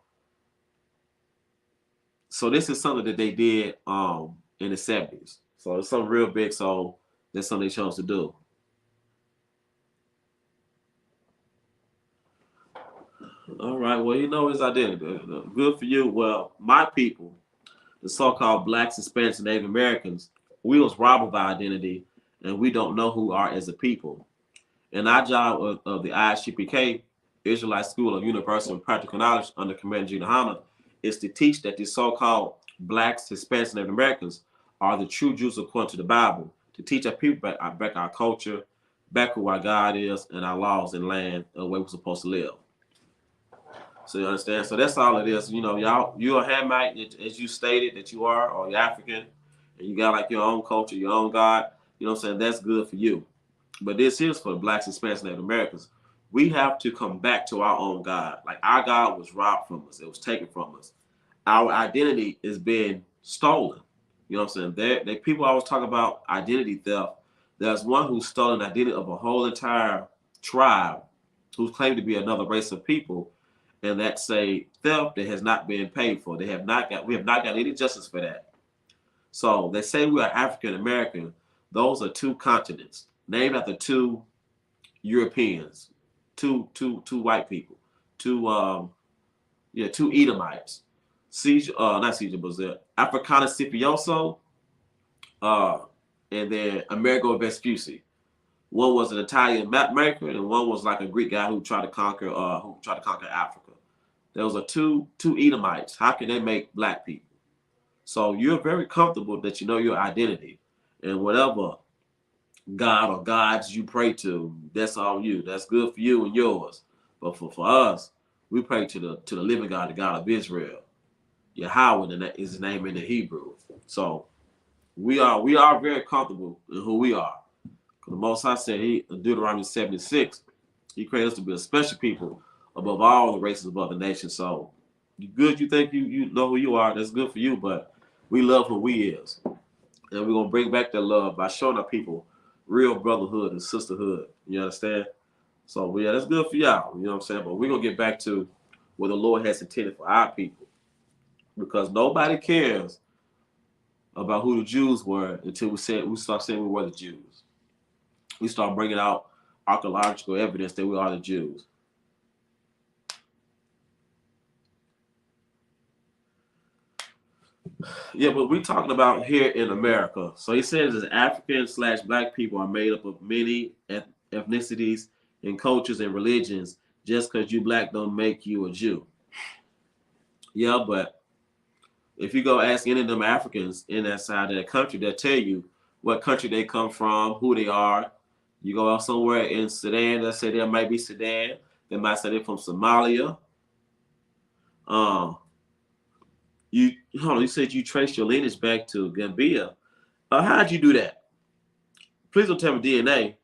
this is something that they did in the 70s. So it's something real big. So that's something they chose to do. All right. Well, you know his identity. Good for you. Well, my people, the so-called Blacks, Hispanics, and Native Americans, we was robbed of our identity, and we don't know who we are as a people. And our job of the ISUPK, Israelite School of Universal and Practical Knowledge under Commander Judahana, is to teach that the so-called Blacks, Hispanics, and Native Americans are the true Jews according to the Bible, to teach our people back our culture, back who our God is, and our laws and land, and the way we're supposed to live. So you understand? So that's all it is. You know, y'all, you're a Hamite, as you stated that you are, or you're African, and you got like your own culture, your own God. You know what I'm saying? That's good for you. But this is for the Blacks, Hispanics, and Native Americans. We have to come back to our own God. Like our God was robbed from us. It was taken from us. Our identity is being stolen. You know what I'm saying? They people always talk about identity theft. There's one who's stolen the identity of a whole entire tribe who's claimed to be another race of people. And that's a theft that has not been paid for. We have not got any justice for that. So they say we are African American. Those are two continents named after two Europeans, two white people, two Edomites. Not Caesar Brazil, Africana Scipioso, and then Amerigo Vespucci. One was an Italian mapmaker, and one was like a Greek guy who tried to conquer Africa. Those are two Edomites. How can they make black people? So you're very comfortable that you know your identity, and whatever God or gods you pray to, that's all you. That's good for you and yours. But for us, we pray to the living God, the God of Israel. Yahweh is his name in the Hebrew. So we are very comfortable in who we are. The Most High said in Deuteronomy 76, he created us to be a special people above all the races of other nations. So you think you know who you are, that's good for you, but we love who we is. And we're gonna bring back that love by showing our people real brotherhood and sisterhood. You understand? So yeah, that's good for y'all. You know what I'm saying? But we're gonna get back to what the Lord has intended for our people. Because nobody cares about who the Jews were until we start saying we were the Jews. We start bringing out archaeological evidence that we are the Jews. Yeah, but we're talking about here in America. So he says that African/Black people are made up of many ethnicities and cultures and religions. Just because you Black don't make you a Jew. Yeah, but if you go ask any of them Africans in that side of that country, they'll tell you what country they come from, who they are. You go out somewhere in Sudan, they'll say they might be Sudan. They might say they're from Somalia. You said you traced your lineage back to Gambia. How'd you do that? Please don't tell me DNA.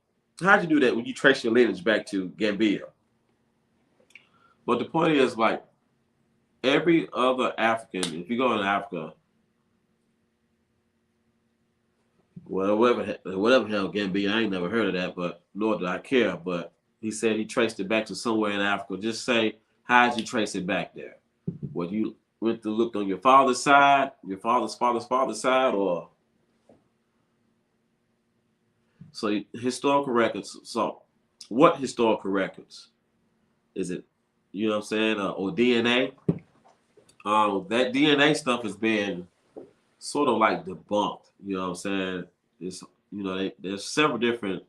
How'd you do that when you trace your lineage back to Gambia? But the point is, like, every other African, if you go in Africa, whatever hell Gambia, I ain't never heard of that, but nor did I care. But he said he traced it back to somewhere in Africa. Just say, how'd you trace it back there? When went to look on your father's side, your father's side, or so historical records. So what historical records? Is it, you know what I'm saying, or DNA? That DNA stuff has been sort of like debunked. You know what I'm saying? It's, you know, there's several different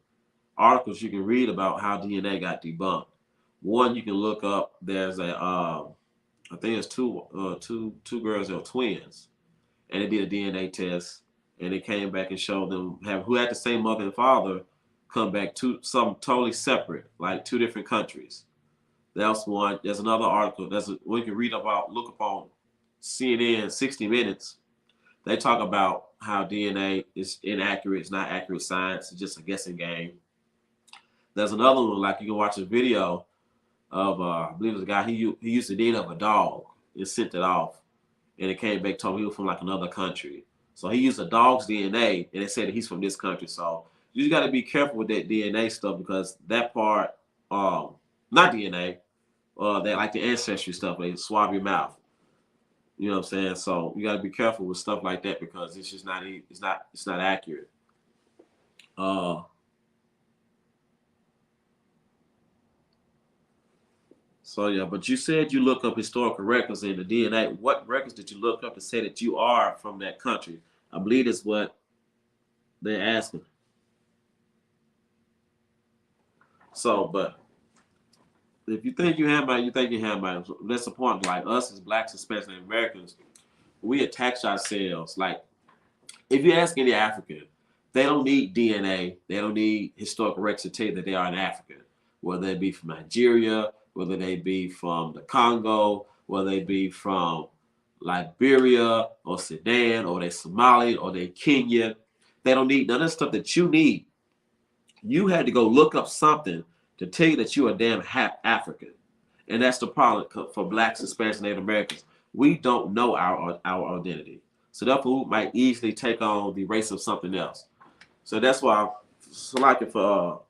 articles you can read about how DNA got debunked. One you can look up. There's a I think it's two girls that are twins, and they did a DNA test, and it came back and showed them who had the same mother and father come back to something totally separate, like two different countries. That's one. There's another article. We can read about, look upon CNN 60 Minutes. They talk about how DNA is inaccurate. It's not accurate science. It's just a guessing game. There's another one, like you can watch a video of, I believe it was a guy, he used the DNA of a dog and sent it off. And it came back, told him he was from like another country. So he used a dog's DNA and it said that he's from this country. So you just got to be careful with that DNA stuff, because that part, not DNA, that like the ancestry stuff, they swab your mouth. You know what I'm saying? So you got to be careful with stuff like that, because it's just it's not accurate. So yeah, but you said you look up historical records in the DNA. What records did you look up to say that you are from that country? I believe that's what they're asking. So, but if you think you have you think you have that's the point. Like us as blacks, especially Americans, we attach ourselves. Like if you ask any African, they don't need DNA. They don't need historical records to tell you that they are an African, whether they be from Nigeria, whether they be from the Congo, whether they be from Liberia or Sudan, or they Somali, or they Kenyan. They don't need none of the stuff that you need. You had to go look up something to tell you that you're a damn half African. And that's the problem for blacks, Hispanics, and Native Americans. We don't know our identity. So therefore, we might easily take on the race of something else. So that's why, so like it for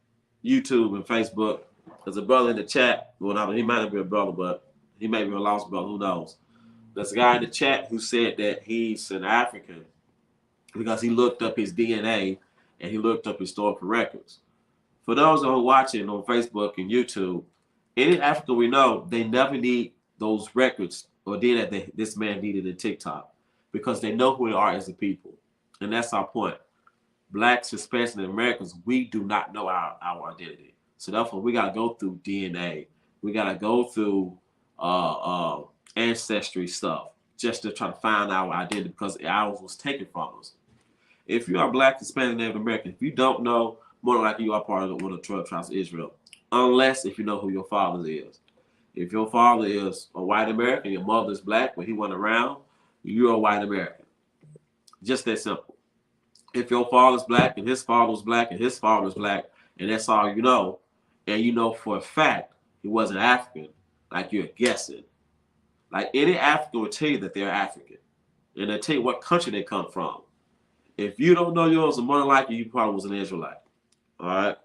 YouTube and Facebook, there's a brother in the chat. Well, he might not be a brother, but he may be a lost brother. Who knows? There's a guy in the chat who said that he's an African because he looked up his DNA and he looked up historical records. For those who are watching on Facebook and YouTube, any African we know, they never need those records or DNA that this man needed in TikTok, because they know who they are as a people. And that's our point. Blacks, Hispanics, and Americans, we do not know our identity. So therefore, we got to go through DNA. We got to go through ancestry stuff just to try to find our identity, because ours was taken from us. If you are Black, Hispanic, Native American, if you don't know, more than likely you are part of one of the 12 tribes of Israel, unless if you know who your father is. If your father is a white American, your mother is black, but he went around, you're a white American. Just that simple. If your father's black and his father was black and his father was black, and that's all you know, and you know for a fact he wasn't African, like you're guessing. Like any African will tell you that they're African, and they'll tell you what country they come from. If you don't know yours, more than likely you probably was an Israelite. All right.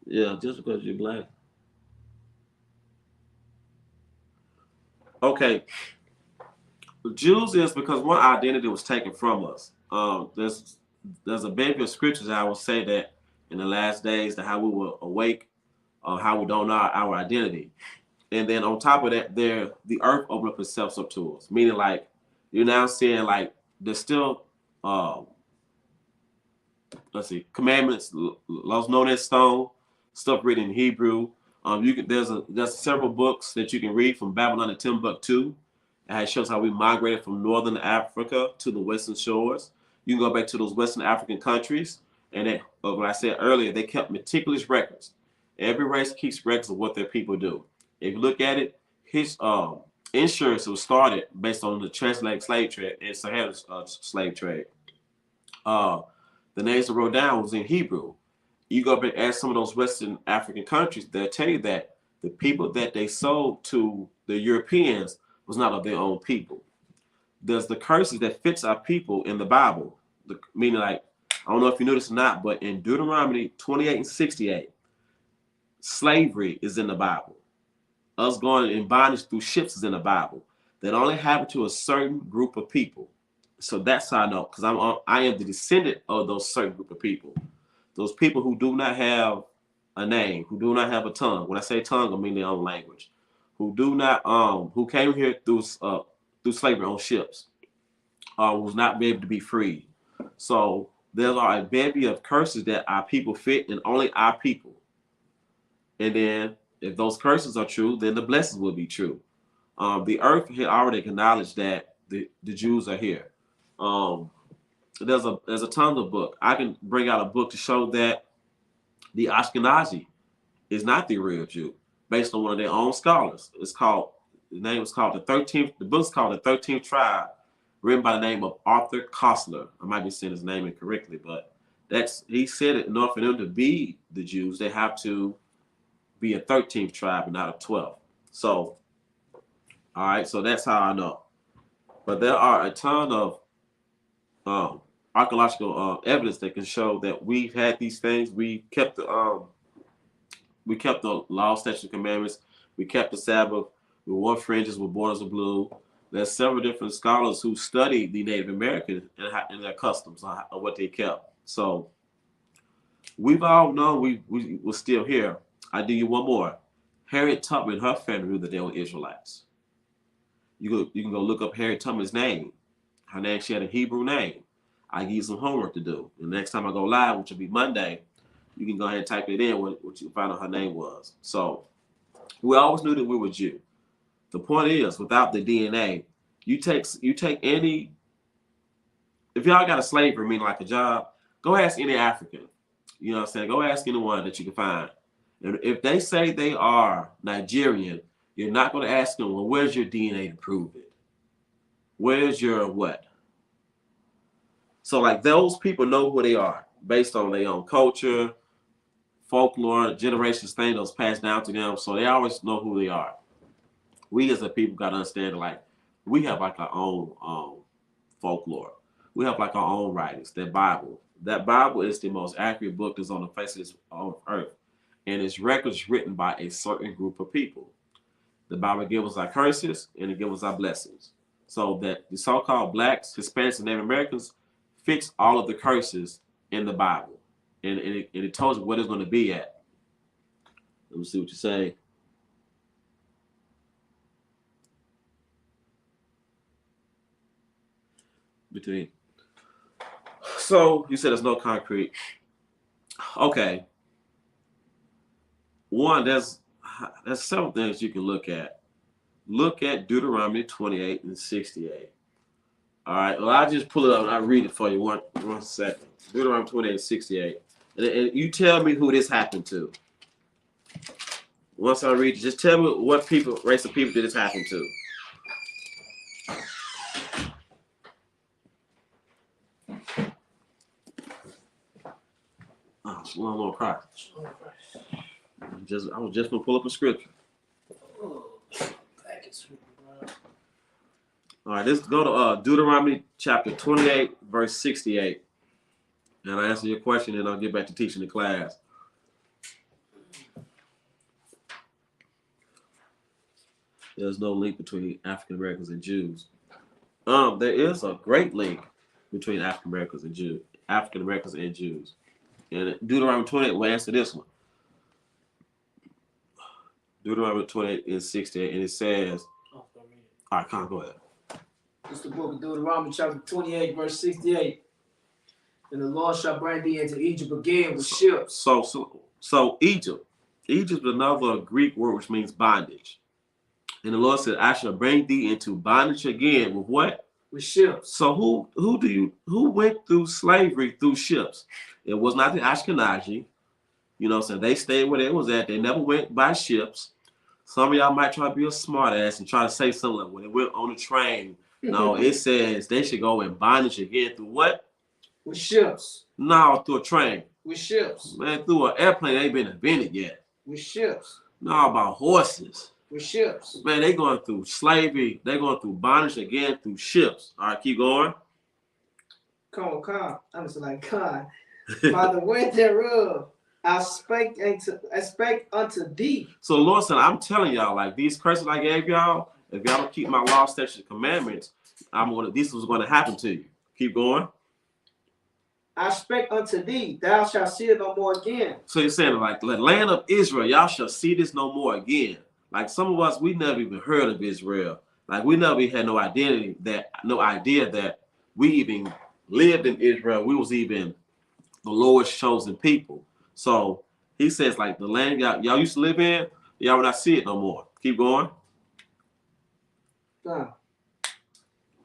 Yeah, just because you're black. Okay. The Jews is because one identity was taken from us. There's a baby of scriptures that I will say that in the last days, that how we will awake, how we don't know our identity. And then on top of that, the earth opened up itself up to us. Meaning like you're now seeing like there's still commandments, laws known as stone, stuff written in Hebrew. There's several books that you can read from Babylon to Timbuktu. It shows how we migrated from northern Africa to the western shores. You can go back to those Western African countries, and what I said earlier, they kept meticulous records. Every race keeps records of what their people do. If you look at it, his insurance was started based on the transatlantic slave trade and Sahara slave trade. The names that wrote down was in Hebrew. You go back and ask some of those Western African countries, they'll tell you that the people that they sold to the Europeans was not of their own people. There's the curses that fits our people in the Bible. Meaning, like, I don't know if you knew this or not, but in Deuteronomy 28 and 68, slavery is in the Bible. us going in bondage through ships is in the Bible. That only happened to a certain group of people. So that's how I know, because I am the descendant of those certain group of people. Those people who do not have a name, who do not have a tongue. When I say tongue, I mean their own language. Who do not who came here through slavery on ships, was not able to be freed. So there are a bevy of curses that our people fit, and only our people. And then if those curses are true, then the blessings will be true. The earth had already acknowledged that the Jews are here. There's a ton of book. I can bring out a book to show that the Ashkenazi is not the real Jew, based on one of their own scholars. The book's called The 13th Tribe, written by the name of Arthur Koestler. I might be saying his name incorrectly, but he said it, in order for them to be the Jews, they have to be a 13th tribe and not a 12th. So, all right, so that's how I know. But there are a ton of archaeological evidence that can show that we've had these things. We kept the law, statutes, and commandments. We kept the Sabbath. We wore fringes with borders of blue. There's several different scholars who studied the Native Americans and their customs of what they kept. So we've all known we were still here. I do you one more. Harriet Tubman and her family knew that they were Israelites. You can go look up Harriet Tubman's name. Her name, she had a Hebrew name. I give you some homework to do. And the next time I go live, which will be Monday, you can go ahead and type it in what you find out her name was. So we always knew that we were Jew. The point is, without the DNA, you take any, if y'all got a slavery, meaning like a job, go ask any African. You know what I'm saying? Go ask anyone that you can find. And if they say they are Nigerian, you're not going to ask them, well, where's your DNA to prove it? Where's your what? So like those people know who they are based on their own culture, folklore, generations thing that was passed down to them. So they always know who they are. We as a people got to understand, like, we have like our own folklore. We have like our own writings. That Bible is the most accurate book that's on the face of this earth. And its records written by a certain group of people. The Bible gives us our curses and it gives us our blessings. So that the so-called blacks, Hispanics, and Native Americans fix all of the curses in the Bible. And it tells you what it's going to be at. Let me see what you say. So you said there's no concrete. Okay. One, there's several things you can look at. Look at Deuteronomy 28 and 68. All right. Well, I'll just pull it up and I'll read it for you one second. Deuteronomy 28 and 68. And you tell me who this happened to. Once I read it, just tell me what race of people did this happen to. Oh, one more cry. I was just gonna pull up a scripture. All right, let's go to Deuteronomy chapter 28, verse 68. And I'll answer your question and I'll get back to teaching the class. There's no link between African Americans and Jews. There is a great link between African Americans and Jews. And Deuteronomy 28 will answer this one. Deuteronomy 28 and 68, and it says, all right, Con, go ahead. It's the book of Deuteronomy, chapter 28, verse 68. And the Lord shall bring thee into Egypt again with ships. So Egypt is another Greek word which means bondage. And the Lord said, I shall bring thee into bondage again with what? With ships. So who went through slavery through ships? It was not the Ashkenazi. You know what I'm saying? They stayed where they was at. They never went by ships. Some of y'all might try to be a smart ass and try to say something like, when they went on the train. No, it says they should go in bondage again through what? With ships. No, through a train. With ships. Man, through an airplane ain't been invented yet. With ships. No, about horses. With ships. Man, they going through slavery. They going through bondage again through ships. All right, keep going. Come on. I'm just like, God. By the way thereof, I expect unto thee. So the Lord said, I'm telling y'all, like these curses I gave y'all, if y'all don't keep my law, statutes, and commandments, this was going to happen to you. Keep going. I expect unto thee, thou shalt see it no more again. So he's saying, like, the land of Israel, y'all shall see this no more again. Like some of us, we never even heard of Israel. Like we never had no idea that we even lived in Israel. We was even the Lord's chosen people. So he says, like the land y'all used to live in, y'all will not see it no more. Keep going.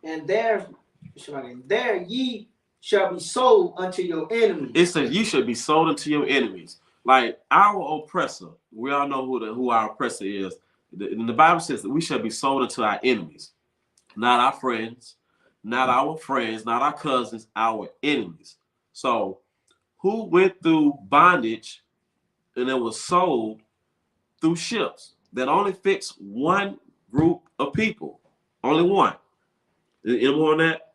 And there ye shall be sold unto your enemies. It says you should be sold unto your enemies. Like our oppressor, we all know who our oppressor is. The Bible says that we shall be sold unto our enemies, not our friends, not our cousins, our enemies. So who went through bondage and it was sold through ships that only fits one group of people? Only one. Any more on that?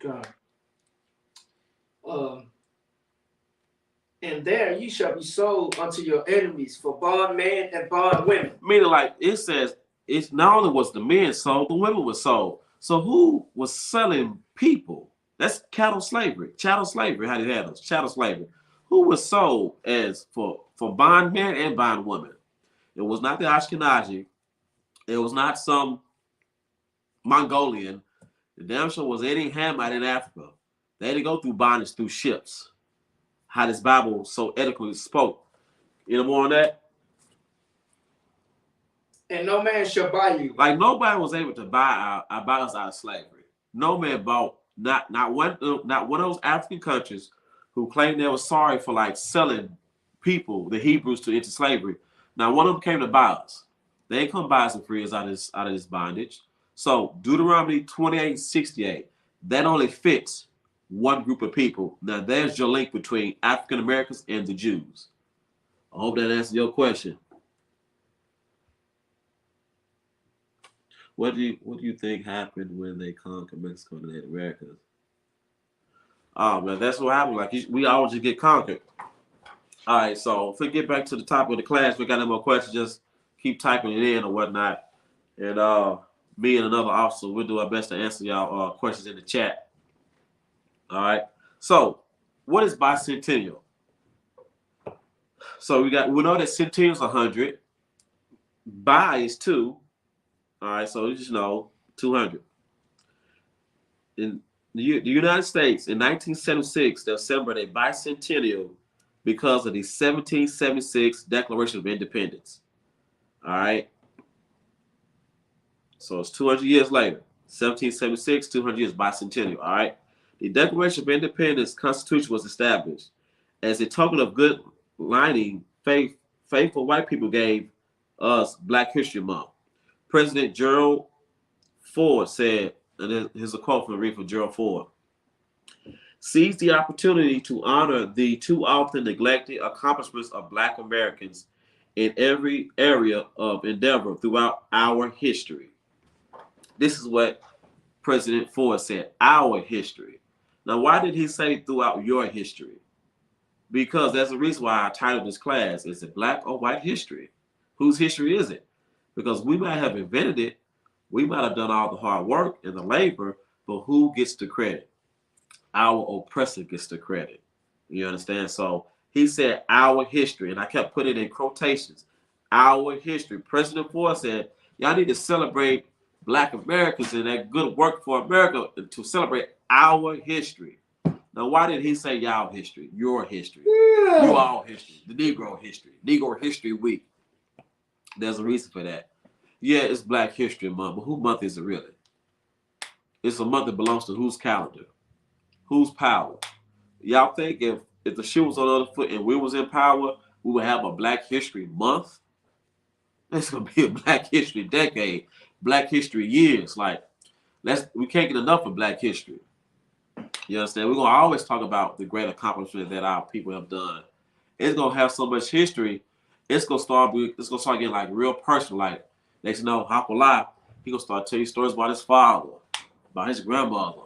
God. And there you shall be sold unto your enemies for bondmen and bondwomen. Meaning, like it says, it's not only was the men sold, the women were sold. So who was selling people? That's chattel slavery. Chattel slavery. How do you have those? Chattel slavery. Who was sold as for bondmen and bondwomen? It was not the Ashkenazi. It was not some Mongolian. The damn sure was any Hamite in Africa. They had to go through bondage through ships. How this Bible so eloquently spoke. You know more on that? And no man shall buy you. Like nobody was able to buy us out of slavery. No man bought not one of those African countries who claimed they were sorry for like selling people, the Hebrews, into slavery. Now one of them came to buy us. They ain't come buy us and free us out of this bondage. So Deuteronomy 28:68, that only fits one group of people. Now there's your link between African Americans and the Jews. I hope that answers your question. What do you think happened when they conquered Mexico and the Native Americans? Oh man, that's what happened. Like we always just get conquered. All right, so if we get back to the top of the class, we got no more questions. Just keep typing it in or whatnot, and me and another officer, we'll do our best to answer y'all questions in the chat. All right. So, what is bicentennial? So we know that centennial is 100. Bi is 2. All right. So you just know 200. In the United States in 1976, they'll celebrate a bicentennial because of the 1776 Declaration of Independence. All right. So it's 200 years later. 1776, 200 years bicentennial. All right. The Declaration of Independence Constitution was established as a token of good lining faithful white people gave us Black History Month. President Gerald Ford said, and here's a quote from the read from Gerald Ford: "Seize the opportunity to honor the too often neglected accomplishments of Black Americans in every area of endeavor throughout our history." This is what President Ford said, our history. Now, why did he say throughout your history? Because that's the reason why I titled this class, is it Black or white history? Whose history is it? Because we might have invented it, we might have done all the hard work and the labor, but who gets the credit? Our oppressor gets the credit. You understand? So he said our history, and I kept putting it in quotations. Our history. President Ford said, y'all need to celebrate Black Americans and that good work for America to celebrate our history. Now, why did he say y'all history? Your history. Yeah. You all history. The Negro history. Negro History Week. There's a reason for that. Yeah, it's Black History Month, but whose month is it really? It's a month that belongs to whose calendar? Whose power? Y'all think if the shoe was on the other foot and we was in power, we would have a Black History Month? It's going to be a Black History decade. Black History years. Like, we can't get enough of Black history. You understand? We're going to always talk about the great accomplishment that our people have done. It's going to have so much history. It's going to start getting like real personal. Like, next you know, Hopalai, he going to start telling you stories about his father, about his grandmother,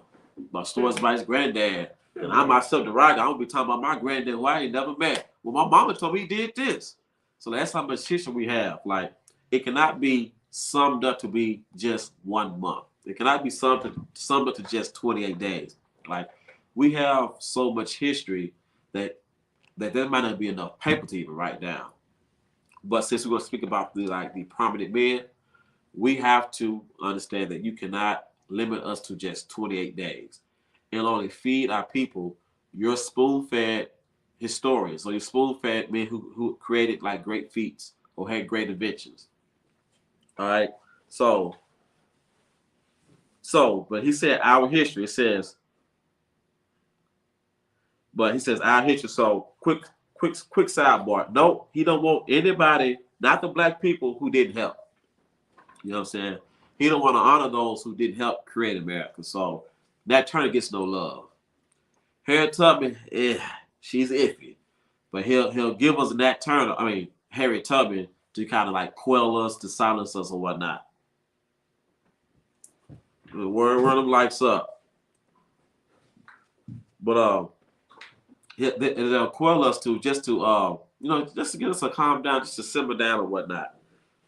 about stories about his granddad. And I myself, the rock, I'm going to be talking about my granddad who I ain't never met. Well, my mama told me he did this. So that's how much history we have. Like, it cannot be summed up to be just 1 month. It cannot be summed up to just 28 days. Like, we have so much history that there might not be enough paper to even write down. But since we're going to speak about the prominent men, we have to understand that you cannot limit us to just 28 days and only feed our people your spoon-fed historians or your spoon-fed men who created like great feats or had great inventions. All right. So, but he said our history. It says, but he says our history. So quick sidebar. No, he don't want anybody, not the black people who didn't help. You know what I'm saying? He don't want to honor those who didn't help create America. So Nat Turner gets no love. Harriet Tubman, she's iffy, but he'll give us Harriet Tubman to kind of like quell us, to silence us or whatnot. Run them lights up. But they'll quell us to just to get us to calm down, just to simmer down or whatnot.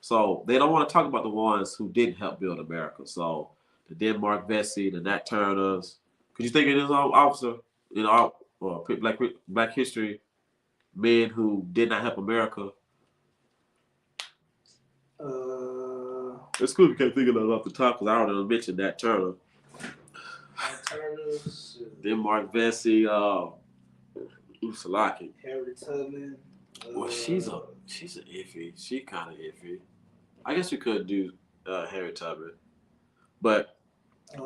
So they don't want to talk about the ones who didn't help build America. So the Denmark Vesey, the Nat Turners. Could you think of this officer, Black history men who did not help America? It's cool if you can't think of that off the top because I already mentioned Nat Turner. Turners. Denmark Vesey, Usalaki. Harriet Tubman. Well, she's an iffy. She kind of iffy. I guess we could do Harriet Tubman, but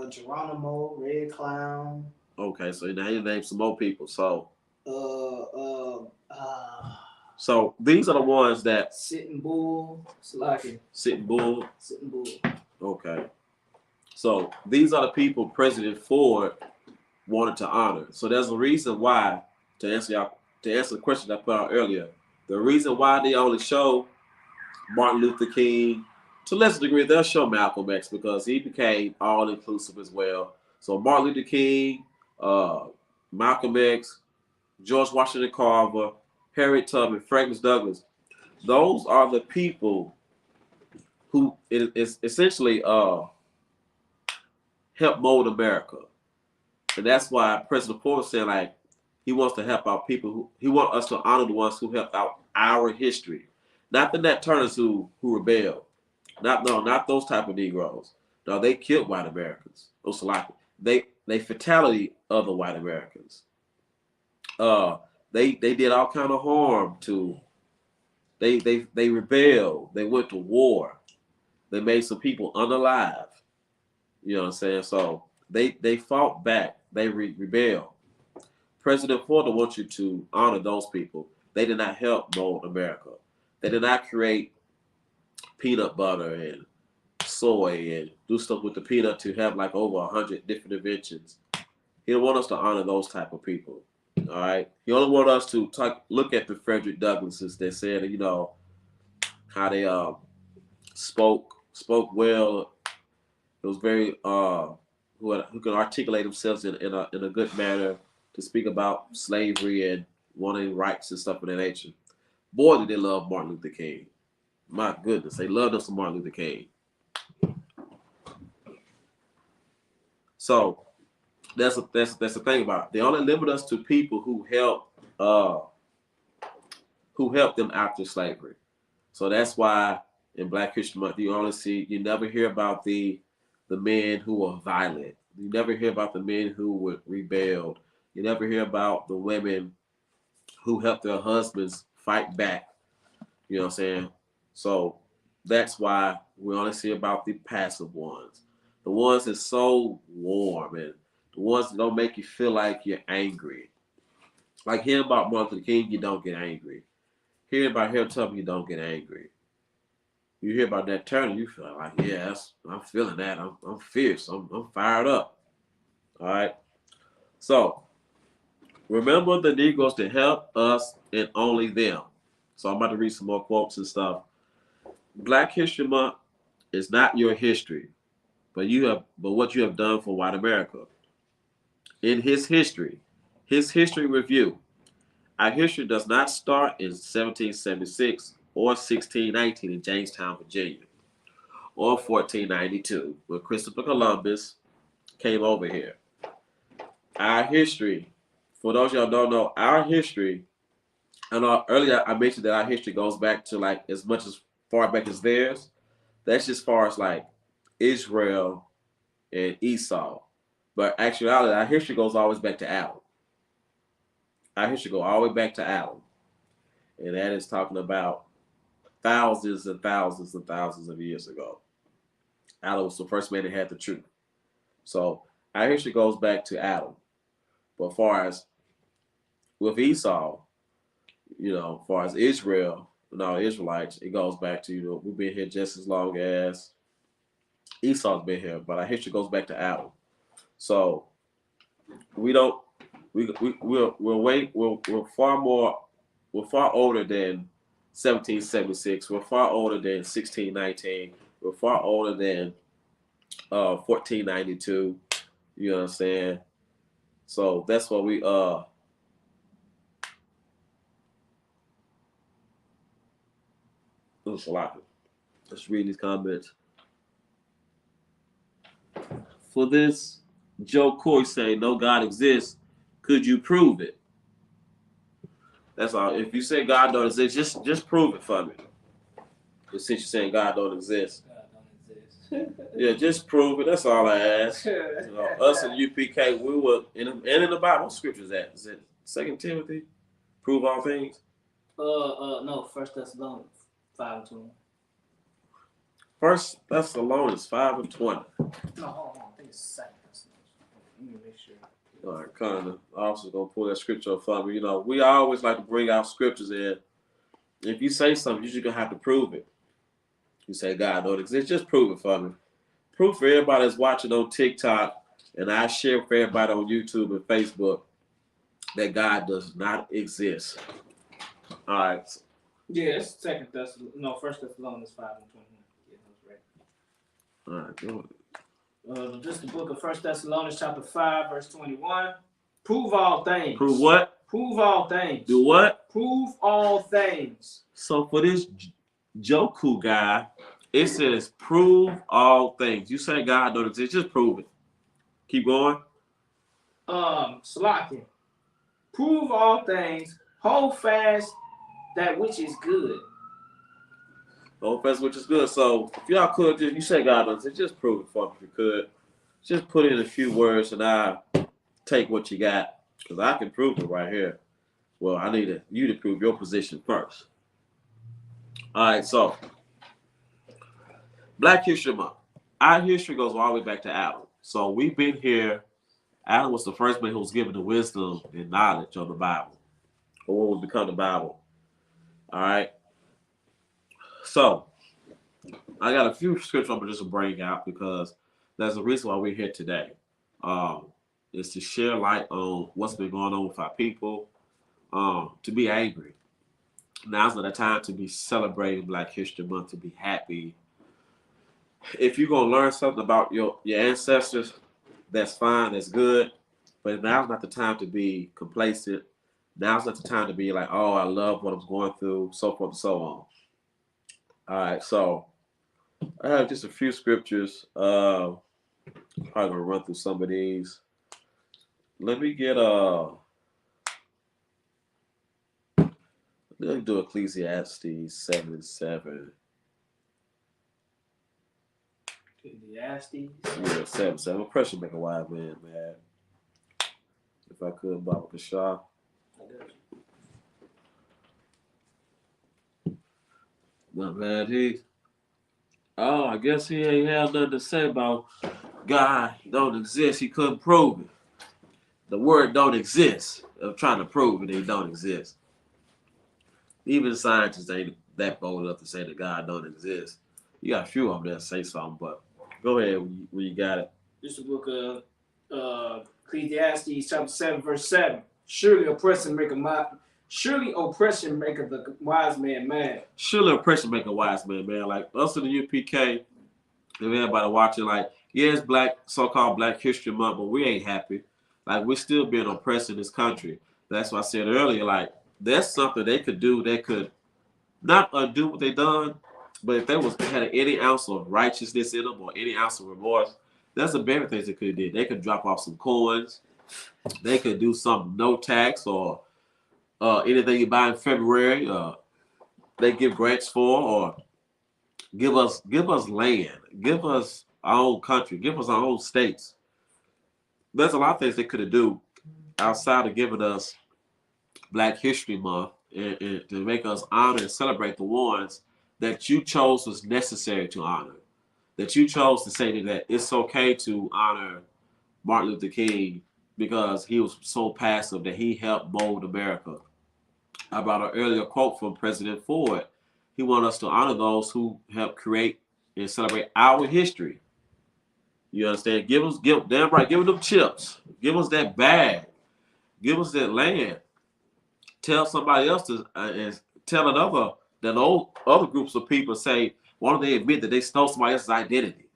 Geronimo, Red Clown. Okay, so now you name some more people. So so these are the ones that Sitting Bull, Slacking. Sitting Bull. Sitting Bull. Okay, so these are the people President Ford wanted to honor. So there's a reason why, to answer the question I put out earlier, the reason why they only show Martin Luther King, to a lesser degree, they'll show Malcolm X because he became all-inclusive as well. So Martin Luther King, Malcolm X, George Washington Carver, Harriet Tubman, Francis Douglass, those are the people who is essentially help mold America. And that's why President Ford said, like, he wants to help our people. He wants us to honor the ones who helped out our history. Not the Nat Turners who rebelled. Not those type of Negroes. No, they killed white Americans. They fatality other white Americans. They did all kind of harm to. They rebelled. They went to war. They made some people unalive. You know what I'm saying? So they fought back. They rebelled. President Ford wants you to honor those people. They did not help mold America. They did not create peanut butter and soy and do stuff with the peanut to have like over 100 different inventions. He don't want us to honor those type of people. All right. He only want us to look at the Frederick Douglasses that said, how they spoke well. It was very who can articulate themselves in a good manner to speak about slavery and wanting rights and stuff of that nature. Boy, did they love Martin Luther King. My goodness, they loved us some Martin Luther King. So that's the thing about it. They only limit us to people who helped them after slavery. So that's why in Black History Month you never hear about the men who were violent. You never hear about the men who were rebelled. You never hear about the women who helped their husbands fight back. You know what I'm saying? So that's why we only see about the passive ones. The ones that's so warm and the ones that don't make you feel like you're angry. Like hearing about Martin Luther King, you don't get angry. Hearing about Harriet Tubman, you don't get angry. You hear about Nat Turner, you feel like, yeah, I'm feeling that. I'm fierce. I'm fired up. All right. So remember the Negroes to help us and only them. So I'm about to read some more quotes and stuff. Black History Month is not your history, but what you have done for white America. In his history review, Our history does not start in 1776 or 1619 in Jamestown, Virginia, or 1492 when Christopher Columbus came over here. Our history, for those y'all don't know, our history, I know earlier I mentioned that our history goes back to like as much as far back as theirs. That's just as far as like Israel and Esau. But actually, our history goes always back to Adam. Our history goes all the way back to Adam. And that is talking about thousands and thousands and thousands of years ago. Adam was the first man that had the truth. So our history goes back to Adam. But as far as with Esau, you know, as far as Israel and all the Israelites, it goes back to, you know, we've been here just as long as Esau's been here, but our history goes back to Adam. So we're far older than 1776. We're far older than 1619. We're far older than 1492. You know what I'm saying? So that's what we There's a lot. Let's read these comments. For this, Joe Coy saying no God exists. Could you prove it? That's all. If you say God don't exist, just prove it for me. But since you're saying God don't exist. Yeah, just prove it. That's all I ask. You know, us and UPK, we were in the Bible. What scripture is that? Is it 2 Timothy? Prove all things? No, 1 Thessalonians 5:20. 1 Thessalonians 5:20. No, hold on. I think it's 2 Thessalonians. Let me make sure. All right, kind of. Also gonna pull that scripture up for me. You know, we always like to bring out scriptures in. If you say something, you're just gonna have to prove it. You say God don't exist, just prove it for me. Prove for everybody that's watching on TikTok, and I share for everybody on YouTube and Facebook that God does not exist. All right. Yeah, it's 2 Thessalonians. No, 1 Thessalonians 5:21. Yeah, that's right. All right, go. Just the book of 1 Thessalonians chapter 5, verse 21. Prove all things. Prove what? Prove all things. Do what? Prove all things. So for this Joku guy, it says prove all things. You say God don't exist, just prove it. Keep going. Slocking. Prove all things. Hold fast that which is good. Hold fast which is good. So if y'all could, you say God don't exist, just prove it for me if you could. Just put in a few words and I'll take what you got. Because I can prove it right here. Well, I need you to prove your position first. All right, so Black History Month. Our history goes all the way back to Adam. So we've been here. Adam was the first man who was given the wisdom and knowledge of the Bible, or what would become the Bible. All right. So I got a few scriptures I'm just bring out because there's a reason why we're here today. Is to share light on what's been going on with our people. To be angry. Now's not the time to be celebrating Black History Month, to be happy. If you're going to learn something about your ancestors, that's fine, that's good. But now's not the time to be complacent. Now's not the time to be like, oh, I love what I'm going through, so forth and so on. All right, so I have just a few scriptures. I'm probably going to run through some of these. Let me get Let's do Ecclesiastes 7:7. Ecclesiastes? Yeah, 7:7. Oppression make a wise man mad. If I could, Baba Kashah. Not mad, I guess he ain't have nothing to say about God don't exist. He couldn't prove it. The word don't exist. I'm trying to prove it, it don't exist. Even scientists ain't that bold enough to say that God don't exist. You got a few of them that say something, but go ahead when you got it. This is the book of Ecclesiastes chapter 7, verse 7. Surely oppression maketh the wise man mad. Surely oppression make a wise man mad. Like us in the UPK, and everybody watching, like, yeah, it's so-called Black History Month, but we ain't happy. Like, we're still being oppressed in this country. That's why I said earlier, like, That's something they could do. They could not undo what they done, but if they had any ounce of righteousness in them or any ounce of remorse, that's the very things they could have did. They could drop off some coins. They could do some no tax or anything you buy in February. They give grants for, or give us land, give us our own country, give us our own states. There's a lot of things they could have do outside of giving us Black History Month and to make us honor and celebrate the ones that you chose was necessary to honor. That you chose to say that it's okay to honor Martin Luther King because he was so passive that he helped mold America. I brought an earlier quote from President Ford. He wanted us to honor those who helped create and celebrate our history. You understand? Give them chips. Give us that bag. Give us that land. Tell somebody else to and tell other groups of people say, why don't they admit that they stole somebody else's identity?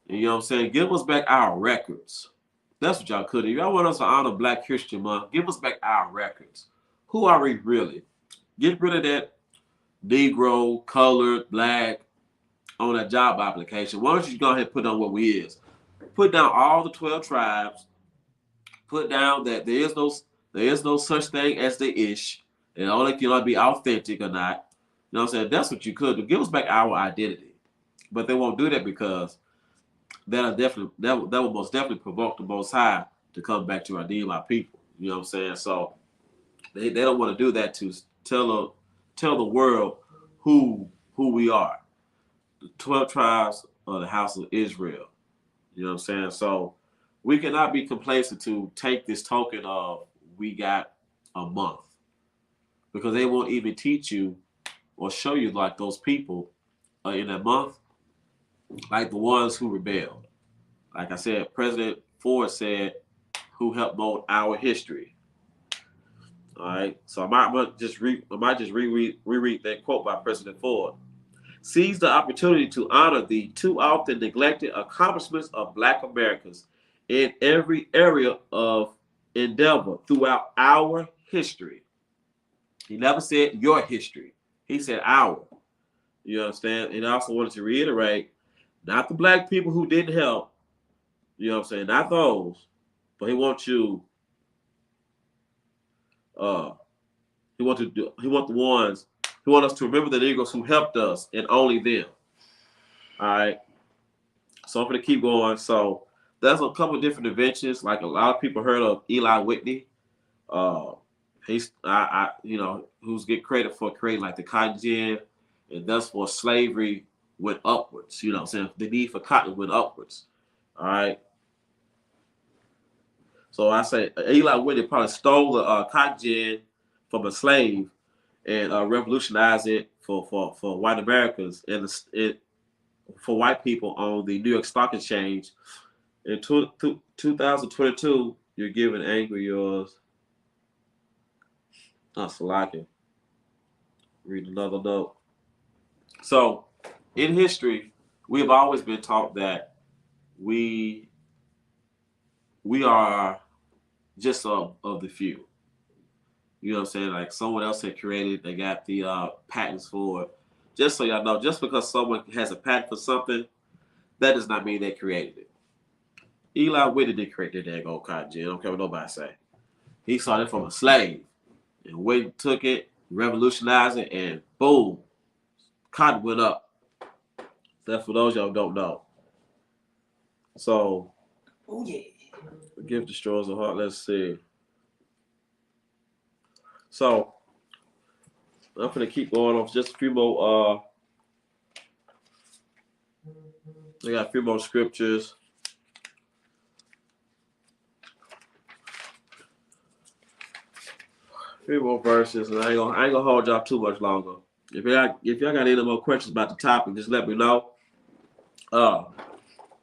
And you know what I'm saying? Give us back our records. That's what y'all could do. If y'all want us to honor Black History Month, give us back our records. Who are we really? Get rid of that Negro, colored, Black on that job application. Why don't you go ahead and put on what we is? Put down all the 12 tribes. Put down that there is no such thing as the ish. And only can be authentic or not. You know what I'm saying? That's what you could do. Give us back our identity. But they won't do that because that will most definitely provoke the Most High to come back to redeem our people. You know what I'm saying? So they don't want to do that to tell the world who we are. The 12 tribes of the house of Israel. You know what I'm saying? So we cannot be complacent to take this token of we got a month, because they won't even teach you or show you like those people in that month, like the ones who rebelled. Like I said, President Ford said, who helped mold our history. All right, so I might just reread that quote by President Ford. Seize the opportunity to honor the too often neglected accomplishments of Black Americans in every area of endeavor throughout our history. He never said your history. He said our. You understand? And I also wanted to reiterate, not the Black people who didn't help. You know what I'm saying? Not those. But he wants you. He wants us to remember the Negroes who helped us and only them. All right. So I'm going to keep going. So there's a couple of different inventions. Like a lot of people heard of Eli Whitney. He's who's get credit for creating like the cotton gin, and thus for slavery went upwards. You know what I'm saying? The need for cotton went upwards. All right. So I say Eli Whitney probably stole the cotton gin from a slave and revolutionized it for white Americans and for white people on the New York Stock Exchange. In 2022, you're giving Angry Yours. Not Salaki. Read another note. So, in history, we have always been taught that we are just of the few. You know what I'm saying? Like someone else had created, they got the patents for it. Just so y'all know, just because someone has a patent for something, that does not mean they created it. Eli Whitney didn't create that dang old cotton gin. I don't care what nobody say. He saw it from a slave. And Whitney took it, revolutionized it, and boom, cotton went up. That's for those y'all who don't know. So, oh yeah. Gift destroys the heart. Let's see. So, I'm going to keep going off just a few more. I got a few more scriptures. A few more verses, and I ain't gonna hold y'all too much longer. If y'all got any more questions about the topic, just let me know.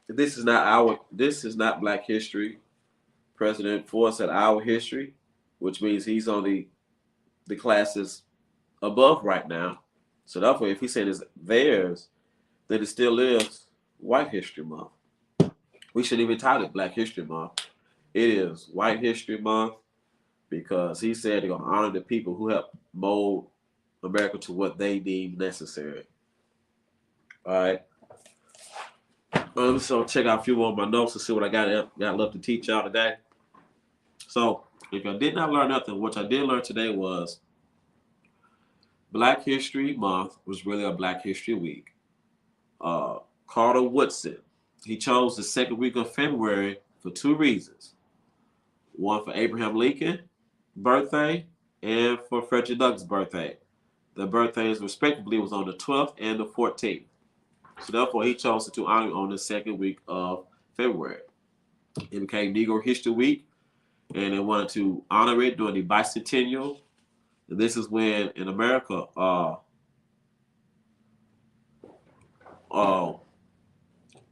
This is not Black history. President Ford said our history, which means he's on the classes above right now. So therefore, if he said it's theirs, then it still is White History Month. We shouldn't even title it Black History Month. It is White History Month because he said they're going to honor the people who helped mold America to what they deem necessary. All right. So check out a few more of my notes to see what I got left to teach y'all today. So if I did not learn nothing, what I did learn today was Black History Month was really a Black History Week. Carter Woodson, he chose the second week of February for two reasons. One for Abraham Lincoln birthday and for Frederick Douglass' birthday. The birthdays respectively was on the 12th and the 14th. So therefore he chose to honor on the second week of February. It became Negro History Week, and they wanted to honor it during the bicentennial. And this is when in America,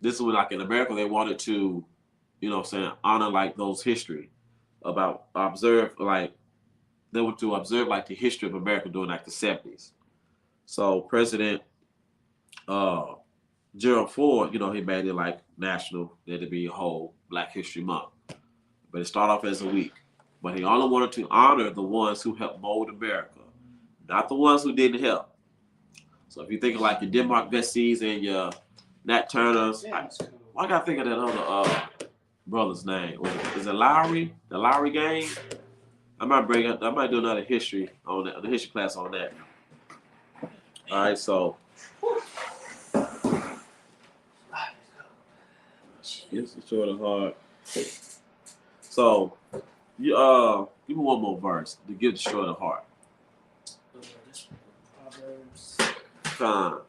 this is when like in America they wanted to, you know what I'm saying, honor like those history about observe like they want to observe like the history of America during like the 70s. So President Gerald Ford, you know, he made it like national, there to be a whole Black History Month. But it started off as a week. But he only wanted to honor the ones who helped mold America, not the ones who didn't help. So if you think of like your Denmark Vesey's and your Nat Turners, I gotta think of that other brother's name. Is it Lowry? The Lowry gang? I might do another history on that, the history class on that. All right, so it's short and hard. So you give me one more verse to give the short and hard.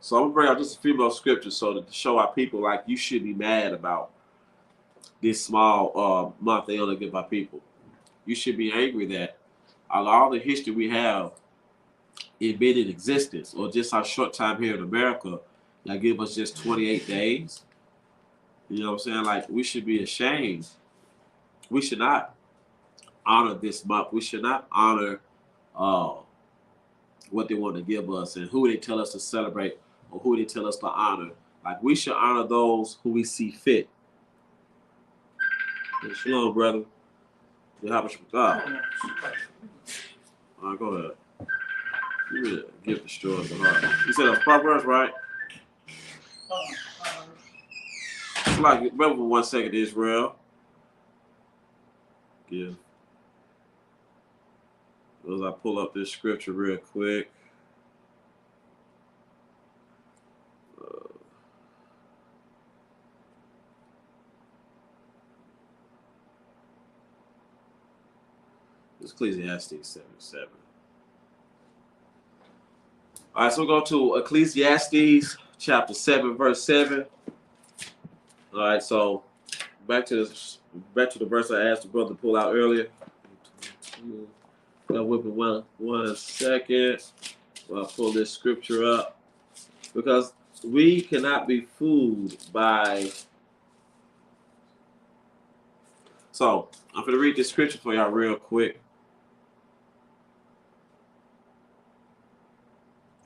So I'm gonna bring out just a few more scriptures so to show our people like you should be mad about this small month they only give our people. You should be angry that all the history we have it been in existence, or just our short time here in America, y'all give us just 28 days. You know what I'm saying? Like we should be ashamed. We should not honor this month. We should not honor what they want to give us and who they tell us to celebrate or who they tell us to honor. Like we should honor those who we see fit. Hey, shalom, brother. All right, go ahead. You really give the story the heart. You said that's Proverbs, right? It's like, remember for 1 second, Israel. Yeah. As I pull up this scripture real quick. It's Ecclesiastes 7:7. All right, so we'll go to Ecclesiastes chapter 7, verse 7. All right, so back to the verse I asked the brother to pull out earlier. I'll whip it one second while I pull this scripture up. Because we cannot be fooled by. So I'm going to read this scripture for y'all real quick.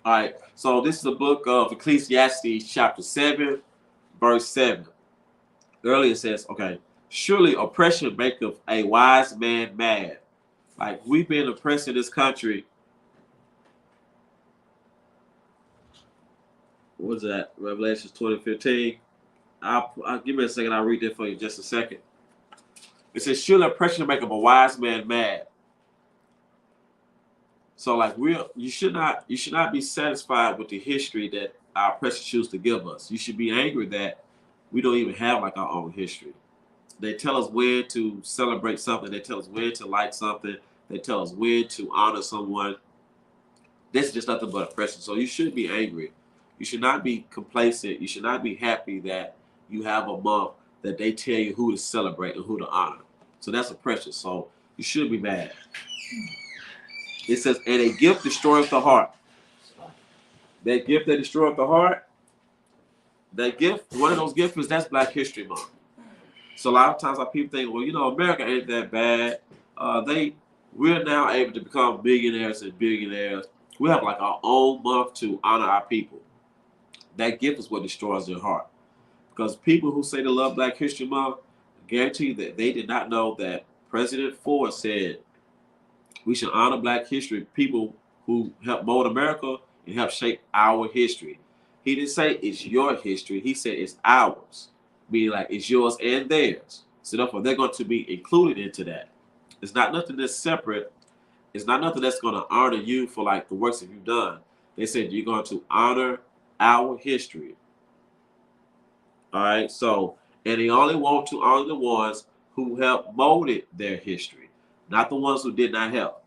All right, so this is the book of Ecclesiastes chapter 7, verse 7. Earlier it says, okay, surely oppression maketh a wise man mad. Like we've been oppressed in this country. What's that? Revelations 20:15. I'll give me a second. I'll read that for you in just a second. It says, surely oppression maketh a wise man mad. So like you should not be satisfied with the history that our oppressors choose to give us. You should be angry that we don't even have like our own history. They tell us when to celebrate something. They tell us when to like something. They tell us when to honor someone. This is just nothing but oppression. So you should be angry. You should not be complacent. You should not be happy that you have a month that they tell you who to celebrate and who to honor. So that's oppression. So you should be mad. It says, and a gift destroyeth the heart. That gift that destroyeth the heart, that gift, one of those gifts is that's Black History Month. So a lot of times our people think, well, you know, America ain't that bad. We're now able to become billionaires and billionaires. We have like our own month to honor our people. That gift is what destroys their heart. Because people who say they love Black History Month, I guarantee you that they did not know that President Ford said We should honor Black history, people who helped mold America and help shape our history. He didn't say it's your history. He said it's ours, meaning like it's yours and theirs. So therefore, they're going to be included into that. It's not nothing that's separate. It's not nothing that's going to honor you for like the works that you've done. They said you're going to honor our history. All right. So, and they only want to honor the ones who helped molded their history, not the ones who did not help.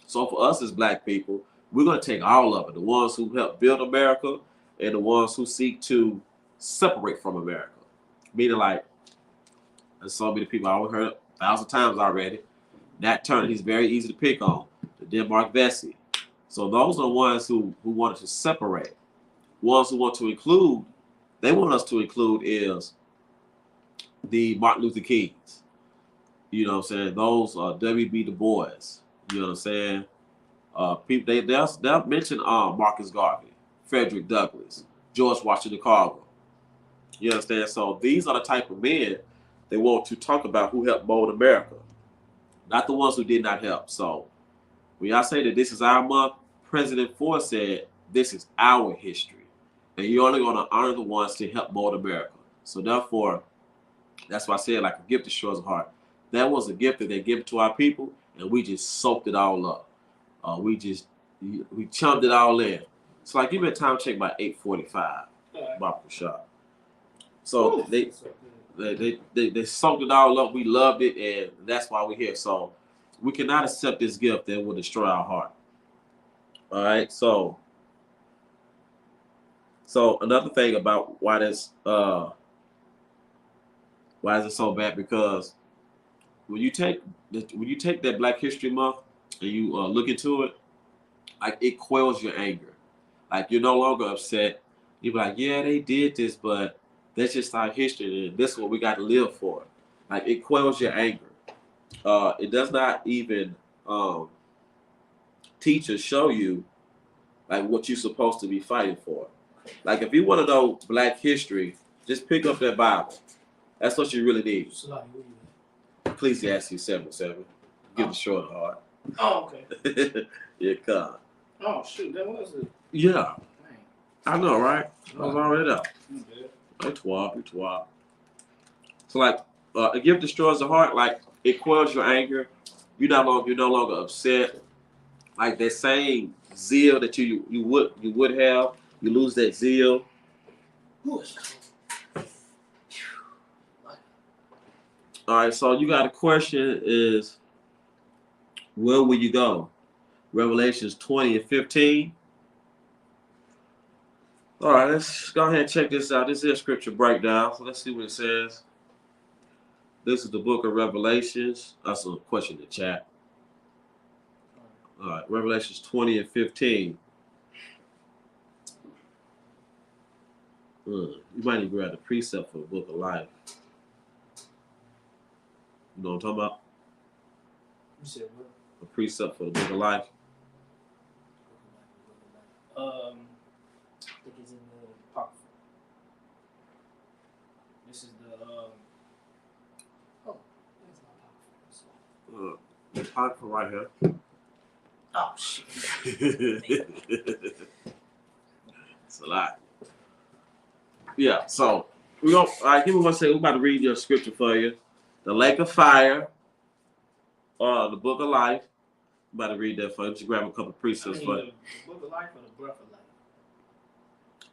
So for us as Black people, we're going to take all of it. The ones who helped build America and the ones who seek to separate from America. Meaning like, there's so many people I've heard 1,000 times already. Nat Turner, he's very easy to pick on. The Denmark Vesey. So those are the ones who wanted to separate. Ones who want to include, they want us to include is the Martin Luther Kings. You know what I'm saying? Those are W.B. Du Bois. You know what I'm saying? People they'll mention Marcus Garvey, Frederick Douglass, George Washington Carver. You understand? So these are the type of men they want to talk about who helped mold America, not the ones who did not help. So when y'all say that this is our month, President Ford said this is our history, and you're only going to honor the ones to help mold America. So therefore, that's why I said like a gift destroys the heart. That was a gift that they give to our people, and we just soaked it all up. We chummed it all in. It's like give me a time check by 8:45, Bob Shop. So they soaked it all up. We loved it, and that's why we're here. So we cannot accept this gift that will destroy our heart. All right. So another thing about why is it so bad? Because when you take that Black History Month and you look into it, like it quells your anger. Like you're no longer upset. You're like, yeah, they did this, but that's just our history, and this is what we got to live for. Like it quells your anger. It does not even teach or show you like what you're supposed to be fighting for. Like if you want to know Black history, just pick up that Bible. That's what you really need. Ecclesiastes 7:7. Give the short heart. Oh, okay. Yeah, come. Oh shoot, that was it. Yeah. Dang. I know, right? I was already up. It's twab. So like a gift destroys the heart, like it quells your anger. You're no longer upset. Like that same zeal that you would have, you lose that zeal. All right, so you got a question is, where will you go? Revelations 20:15. All right, let's go ahead and check this out. This is a scripture breakdown. So let's see what it says. This is the book of Revelations. That's a question in the chat. All right, Revelations 20:15. You might need to grab the precept for the book of life. You know what I'm talking about? You said what? A precept for the book of life. I think it's in the Apocrypha. This is the The Apocrypha right here. oh shit. It's a lot. Yeah, so we're gonna give me 1 second. We're about to read your scripture for you. The lake of fire, the book of life. I'm about to read that for you. Just grab a couple precepts for you. The book of life or the breath of life?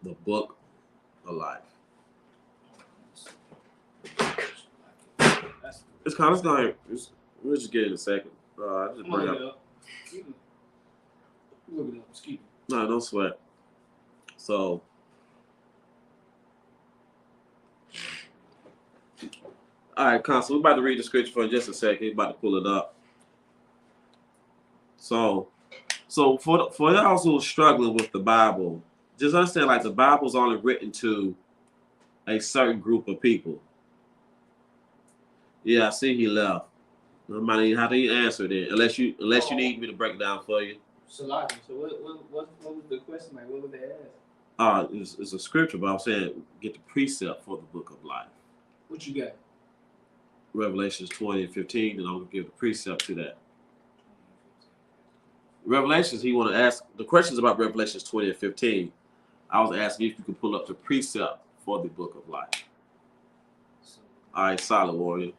The book of life. It's kind of like we'll just get it in a second. Just bring it up. Look it up. Excuse me. No, don't sweat. So. All right, Consul, we're about to read the scripture for just a second. We're about to pull it up. So for y'all who are struggling with the Bible, just understand like the Bible's only written to a certain group of people. Yeah, I see he left. Nobody, how do you answer it? Unless you need me to break it down for you. So what was the question? Like, what would they ask? It's a scripture, but I'm saying get the precept for the book of life. What you got? Revelations 20:15, and I'm gonna give the precept to that. Revelations, he want to ask the questions about Revelations 20 and 15. I was asking if you could pull up the precept for the book of life. All right, solid warrior.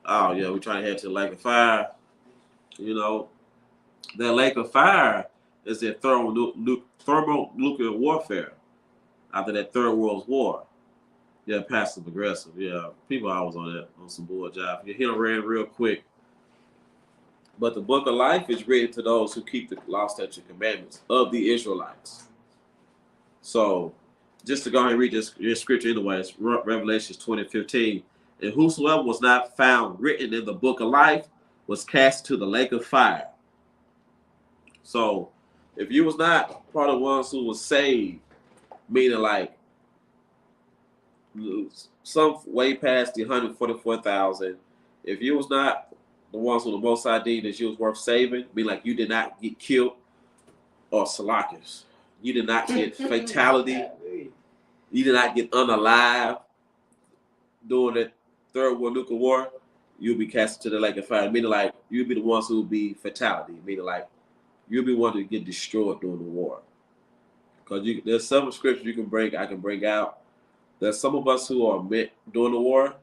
Oh yeah, we're trying to head to the lake of fire. You know, that lake of fire is that thermonuclear warfare after that Third World War. Yeah, passive aggressive. Yeah, people always on that on some bull job. You hit them real quick. But the book of life is written to those who keep the law, statutes, and commandments of the Israelites. So, just to go ahead and read this scripture anyways, Revelations 20:15. And whosoever was not found written in the book of life was cast to the lake of fire. So, if you was not part of the ones who was saved, meaning like some way past the 144,000, if you was not the ones who the Most High deemed that you was worth saving, meaning like you did not get killed or salakis, you did not get fatality, you did not get unalive during the Third World Nuclear War, you'll be cast to the lake of fire. Meaning like you'll be the ones who will be fatality. Meaning like you'll be one to get destroyed during the war. Because there's some scriptures I can bring out. There's some of us who are met during the war.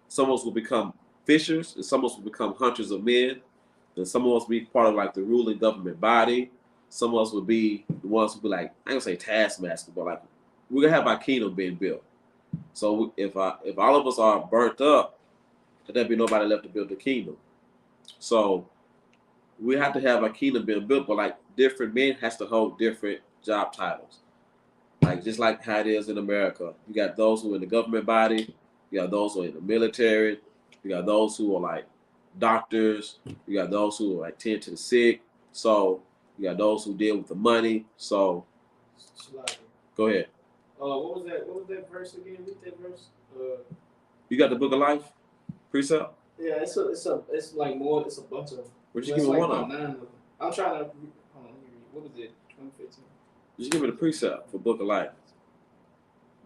Some of us will become fishers, and some of us will become hunters of men. And some of us will be part of like the ruling government body. Some of us will be the ones who be like, I ain't gonna say taskmaster, but like we're gonna have our kingdom being built. So if all of us are burnt up, then there'd be nobody left to build the kingdom. So we have to have our kingdom being built, but like different men has to hold different job titles. Like just like how it is in America. You got those who are in the government body, you got those who are in the military, you got those who are like doctors, you got those who are like tend to the sick. So you got those who deal with the money. So go ahead. What was that verse again? Read that verse. You got the book of life precept? Yeah, it's like more. It's a bunch of. Would you give me one of them? 9 of them. I'm trying to. Hold on, let me read. What was it? 2015. Just give me the precept for book of life.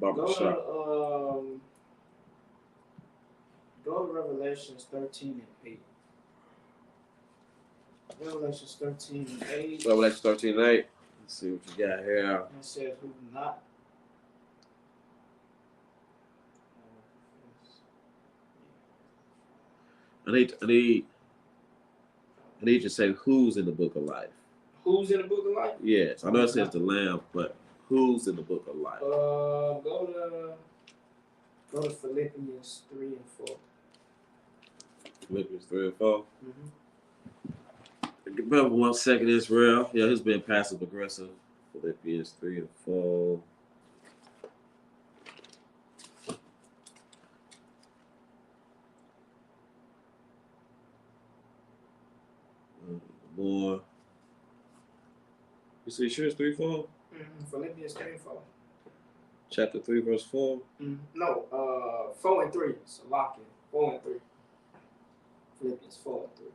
Go to Revelations 13 and 8. Revelations 13 and 8. Revelations 13 and 8. Let's see what you got here. It says, who not. I need you to say who's in the book of life. Who's in the book of life? Yes, I know it says the Lamb, but who's in the book of life? Go to Philippians 3 and 4. Philippians 3 and 4. Mm-hmm. Remember 1 second, Israel. Yeah, he's been passive aggressive. Philippians 3 and 4. More. You see, sure it's 3 4? Mm-hmm. Philippians 3 and 4. Chapter 3, verse 4. Mm-hmm. No, 4 and 3. It's a lock in. 4 and 3. Philippians 4 and 3.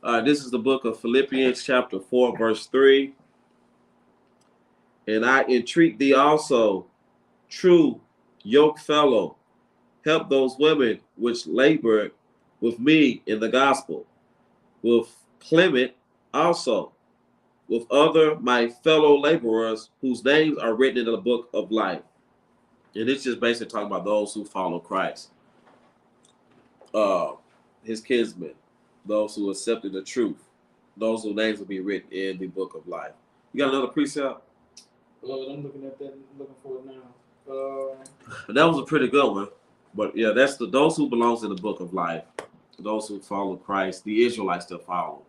All right, this is the book of Philippians, chapter 4, verse 3. And I entreat thee also, true yoke fellow, help those women which labor with me in the gospel, with Clement also, with other my fellow laborers whose names are written in the book of life. And it's just basically talking about those who follow Christ, his kinsmen, those who accepted the truth, those whose names will be written in the book of life. You got another precept? I'm looking at that. I'm looking for it now. That was a pretty good one. But yeah, that's those who belongs in the book of life, those who follow Christ, the Israelites still follow.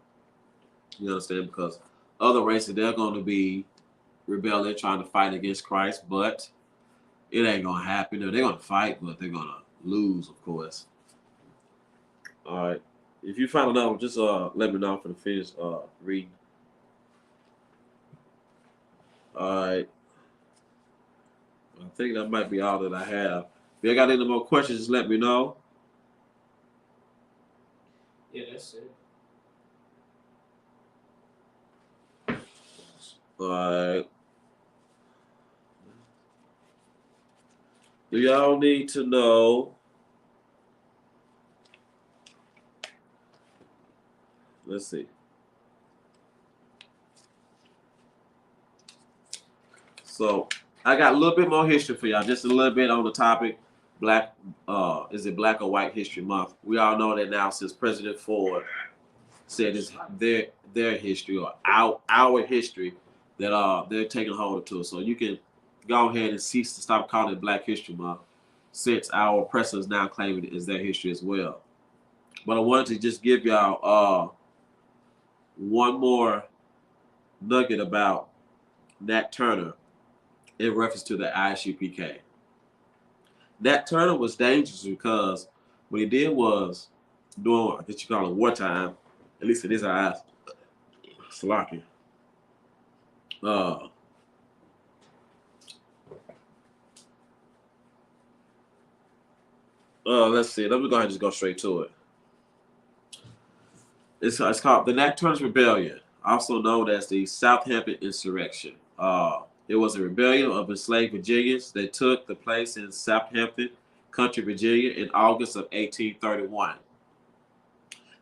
You understand? Because other races, they're going to be rebelling, trying to fight against Christ, but it ain't going to happen. They're going to fight, but they're going to lose, of course. All right. If you find another one, just let me know for the finish reading. All right. I think that might be all that I have. If you got any more questions, just let me know. Yeah, that's it. All right. Do y'all need to know Let's see. So I got a little bit more history for y'all, just a little bit on the topic. Black, is it Black or White History Month? We all know that now since President Ford said it's their history or our history that they're taking hold to. So you can go ahead and cease to stop calling it Black History Month, since our oppressors now claiming it as their history as well. But I wanted to just give y'all one more nugget about Nat Turner in reference to the ISUPK. Nat Turner was dangerous because what he did was during, I guess you call it wartime, at least in his eyes, Slocky. Let's see. Let me go ahead and just go straight to it. It's called the Nat Turner's Rebellion, also known as the Southampton Insurrection. It was a rebellion of enslaved Virginians that took the place in Southampton Country, Virginia in August of 1831,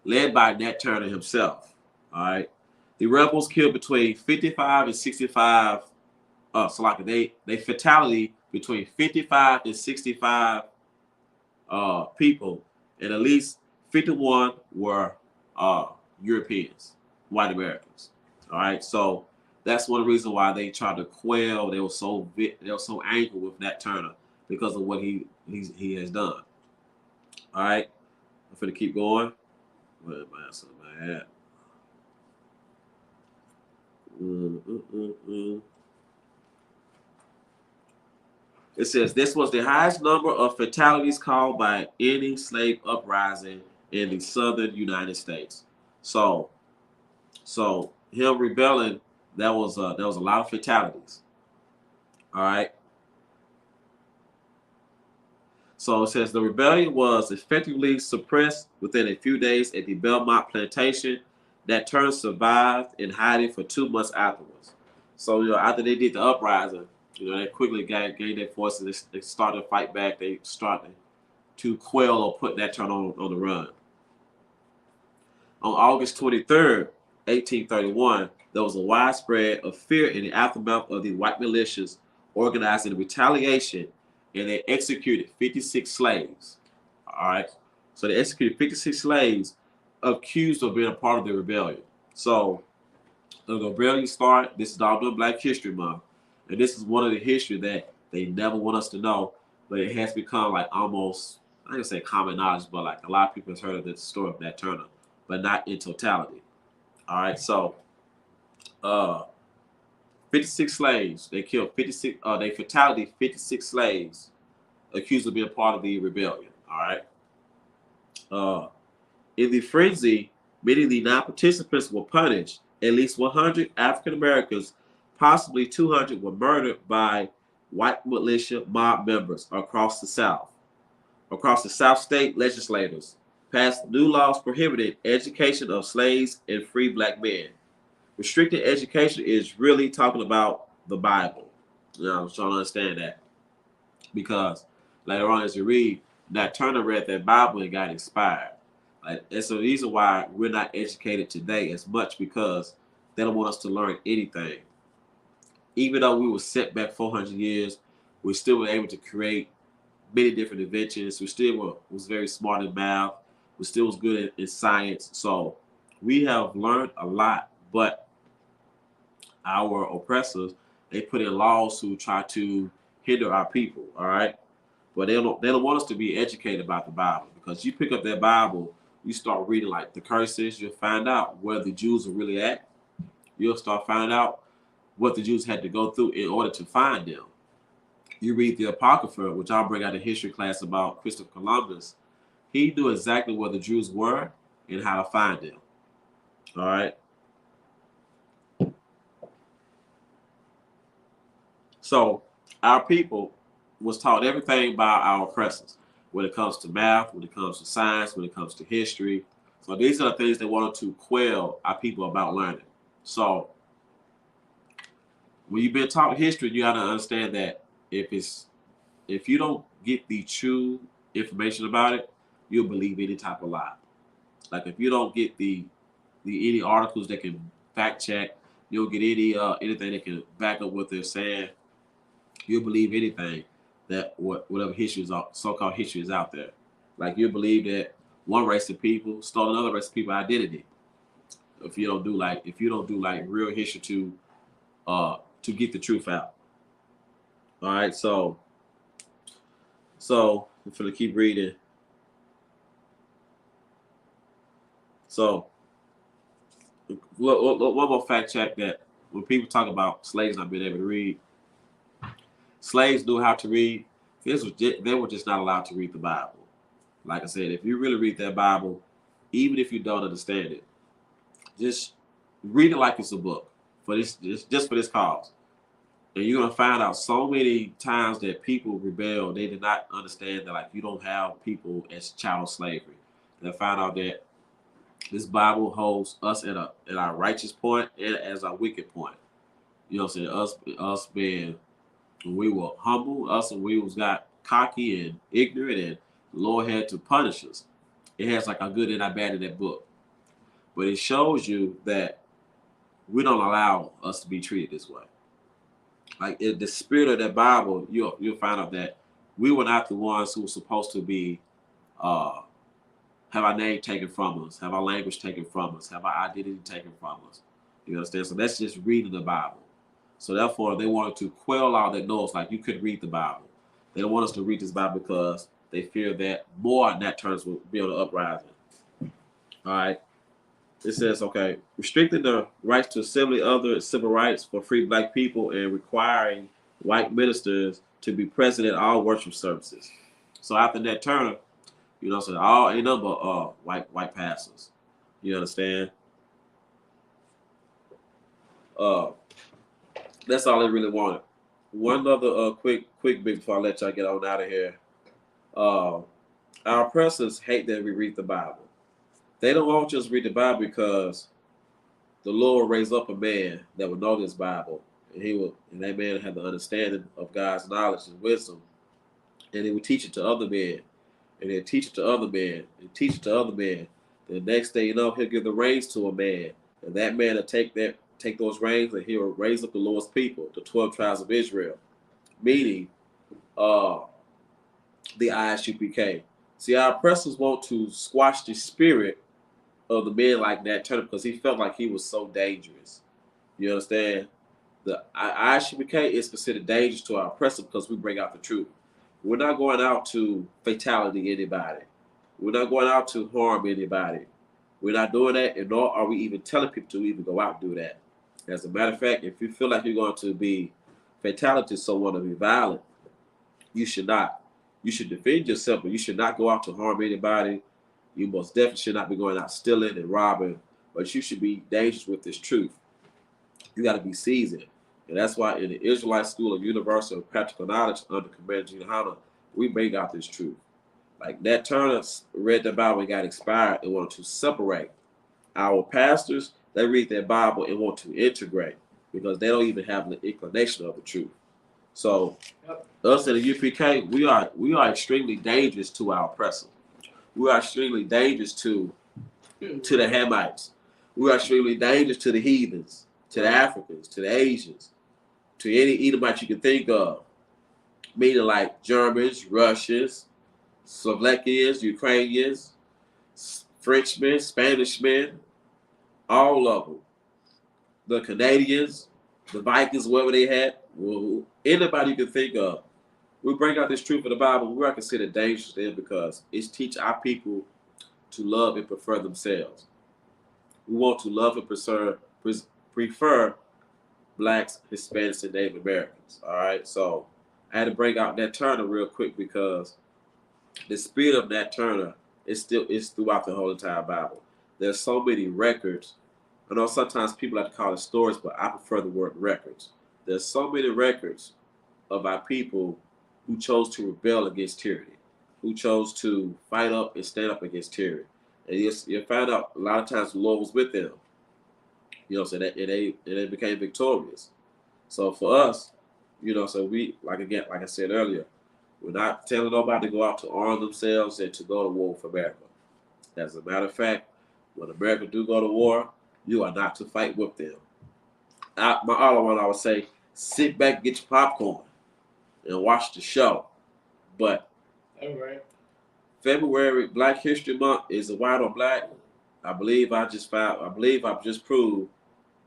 led by Nat Turner himself. All right. The rebels killed between 55 and 65, they fatality between 55 and 65 people, and at least 51 were Europeans, white Americans. All right, so that's one of the reasons why they tried to quell. They were so angry with Nat Turner because of what he has done. All right, I'm finna keep going. Where am I? Something at? It says this was the highest number of fatalities caused by any slave uprising in the southern United States. So him rebelling, there was a lot of fatalities. All right. So it says the rebellion was effectively suppressed within a few days at the Belmont plantation. Nat Turner survived in hiding for 2 months afterwards. So after they did the uprising, they quickly gained their forces. They started to fight back. They started to quell or put Nat Turner on the run. On August 23rd, 1831, there was a widespread of fear in the aftermath of the white militias organizing retaliation, and they executed 56 slaves. All right. So they executed 56 slaves accused of being a part of the rebellion. So the rebellion started. This is all during Black History Month. And this is one of the history that they never want us to know, but it has become like almost, I can say common knowledge, but like a lot of people have heard of the story of Nat Turner, but not in totality. All right, so 56 slaves, they killed 56, they fatality 56 slaves accused of being part of the rebellion. All right. In the frenzy, many of the non-participants were punished. At least 100 African Americans, possibly 200, were murdered by white militia mob members across the South. Across the South, state legislators passed new laws prohibiting education of slaves and free Black men. Restricted education is really talking about the Bible. I'm trying to understand that, because later on, as you read, Nat Turner read that Bible and got inspired. That's the reason why we're not educated today as much, because they don't want us to learn anything. Even though we were set back 400 years, we still were able to create many different inventions. We still was very smart in math. We still was good in science. So we have learned a lot, but our oppressors, they put in laws to try to hinder our people. All right. But they don't want us to be educated about the Bible, because you pick up that Bible, you start reading like the curses, you'll find out where the Jews are really at. You'll start finding out what the Jews had to go through in order to find them. You read the Apocrypha, which I'll bring out in history class about Christopher Columbus. He knew exactly where the Jews were and how to find them. All right. So our people was taught everything by our oppressors when it comes to math, when it comes to science, when it comes to history. So these are the things they wanted to quell our people about learning. So when you've been taught history, you got to understand that if you don't get the true information about it, you'll believe any type of lie. Like if you don't get the any articles that can fact check. You don't get any anything that can back up what they're saying. You'll believe anything that whatever history is so-called history is out there. Like you believe that one race of people stole another race of people identity. If you don't do like real history to get the truth out. All right, so I'm gonna keep reading. So one more fact check that when people talk about slaves not being able to read, slaves knew how to read. They were just not allowed to read the Bible. Like I said, if you really read that Bible, even if you don't understand it, just read it like it's a book for this, just for this cause. And you're gonna find out so many times that people rebel. They did not understand that like you don't have people as chattel slavery. They find out that this Bible holds us at our righteous point and as our wicked point. You know what I'm saying? Us being when we were humble, us and we was got cocky and ignorant, and the Lord had to punish us. It has like our good and our bad in that book. But it shows you that we don't allow us to be treated this way. Like in the spirit of that Bible, you'll find out that we were not the ones who were supposed to be have our name taken from us, have our language taken from us, have our identity taken from us. You understand? So that's just reading the Bible. So therefore, they wanted to quell all that noise, like you could read the Bible. They don't want us to read this Bible because they fear that more Nat Turners will be on the uprising. All right. It says, okay, restricting the rights to assembly, other civil rights for free black people, and requiring white ministers to be present at all worship services. So after Nat Turner, you know, so all ain't nothing but white pastors. You understand? That's all they really wanted. One other quick bit before I let y'all get on out of here. Our oppressors hate that we read the Bible. They don't want us to read the Bible because the Lord raised up a man that would know this Bible, and that man had the understanding of God's knowledge and wisdom, and he would teach it to other men, and then teach it to other men, and teach it to other men. The next day, you know, he'll give the reins to a man, and that man will take those reins, and he'll raise up the Lord's people, the 12 tribes of Israel, meaning the ISUPK. See, our oppressors want to squash the spirit of the men like Nat Turner because he felt like he was so dangerous. You understand? The ISUPK is considered dangerous to our oppressors because we bring out the truth. We're not going out to fatality anybody. We're not going out to harm anybody. We're not doing that, and nor are we even telling people to even go out and do that. As a matter of fact, if you feel like you're going to be fatality to someone or be violent, you should not. You should defend yourself, but you should not go out to harm anybody. You most definitely should not be going out stealing and robbing, but you should be dangerous with this truth. You got to be seasoned. And that's why in the Israelite School of Universal and Practical Knowledge under Commander Gene, we bring out this truth. Like Nat Turner read the Bible and got inspired and wanted to separate. Our pastors, they read their Bible and want to integrate because they don't even have the inclination of the truth. So us at the UPK, we are extremely dangerous to our oppressor. We are extremely dangerous to the Hamites. We are extremely dangerous to the heathens, to the Africans, to the Asians, to any Edomite you can think of, meaning like Germans, Russians, Slovakians, Ukrainians, Frenchmen, Spanishmen, all of them. The Canadians, the Vikings, whatever they had, anybody you can think of. We bring out this truth of the Bible. We are considered dangerous to them because it's teach our people to love and prefer themselves. We want to love and prefer blacks, Hispanics, and Native Americans. All right. So I had to bring out Nat Turner real quick because the spirit of Nat Turner is throughout the whole entire Bible. There's so many records. I know sometimes people like to call it stories, but I prefer the word records. There's so many records of our people who chose to rebel against tyranny, who chose to fight up and stand up against tyranny. And you find out a lot of times the Lord was with them. You know, so that they became victorious. So for us, you know, so we, like I said earlier, we're not telling nobody to go out to arm themselves and to go to war for America. As a matter of fact, when America do go to war, you are not to fight with them. My other one, I would say, sit back, get your popcorn, and watch the show. But all right. February, Black History Month is a white on black. I believe I've just proved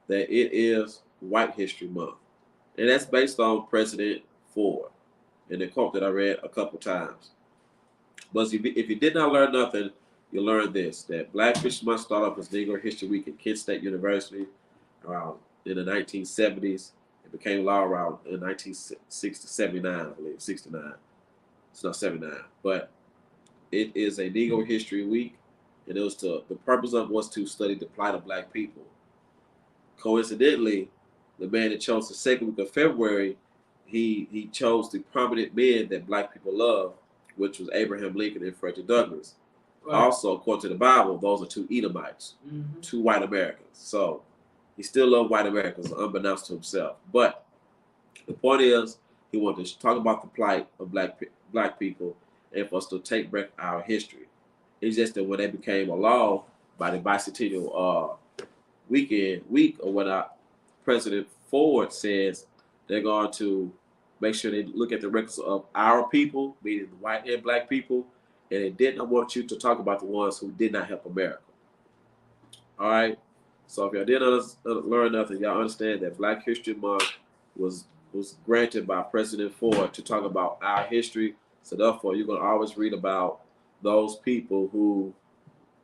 that it is White History Month. And that's based on President Ford in the quote that I read a couple times. But if you did not learn nothing, you learned this, that Black History Month started off as Negro History Week at Kent State University around in the 1970s. It became law around in 1979, I believe, 69. It's not 79, but it is a Negro History Week, and it was the purpose of it was to study the plight of black people. Coincidentally, the man that chose the second week of February, he chose the prominent men that black people love, which was Abraham Lincoln and Frederick Douglass. Right. Also, according to the Bible, those are two Edomites, two white Americans. So he still loved white Americans, unbeknownst to himself. But the point is, he wanted to talk about the plight of black people and for us to take back our history. It's just that when they became a law by the bicentennial week or whatnot, President Ford says they're going to make sure they look at the records of our people, meaning the white and black people, and they did not want you to talk about the ones who did not help America. All right? So if y'all didn't learn nothing, y'all understand that Black History Month was granted by President Ford to talk about our history. So therefore, you're going to always read about those people who,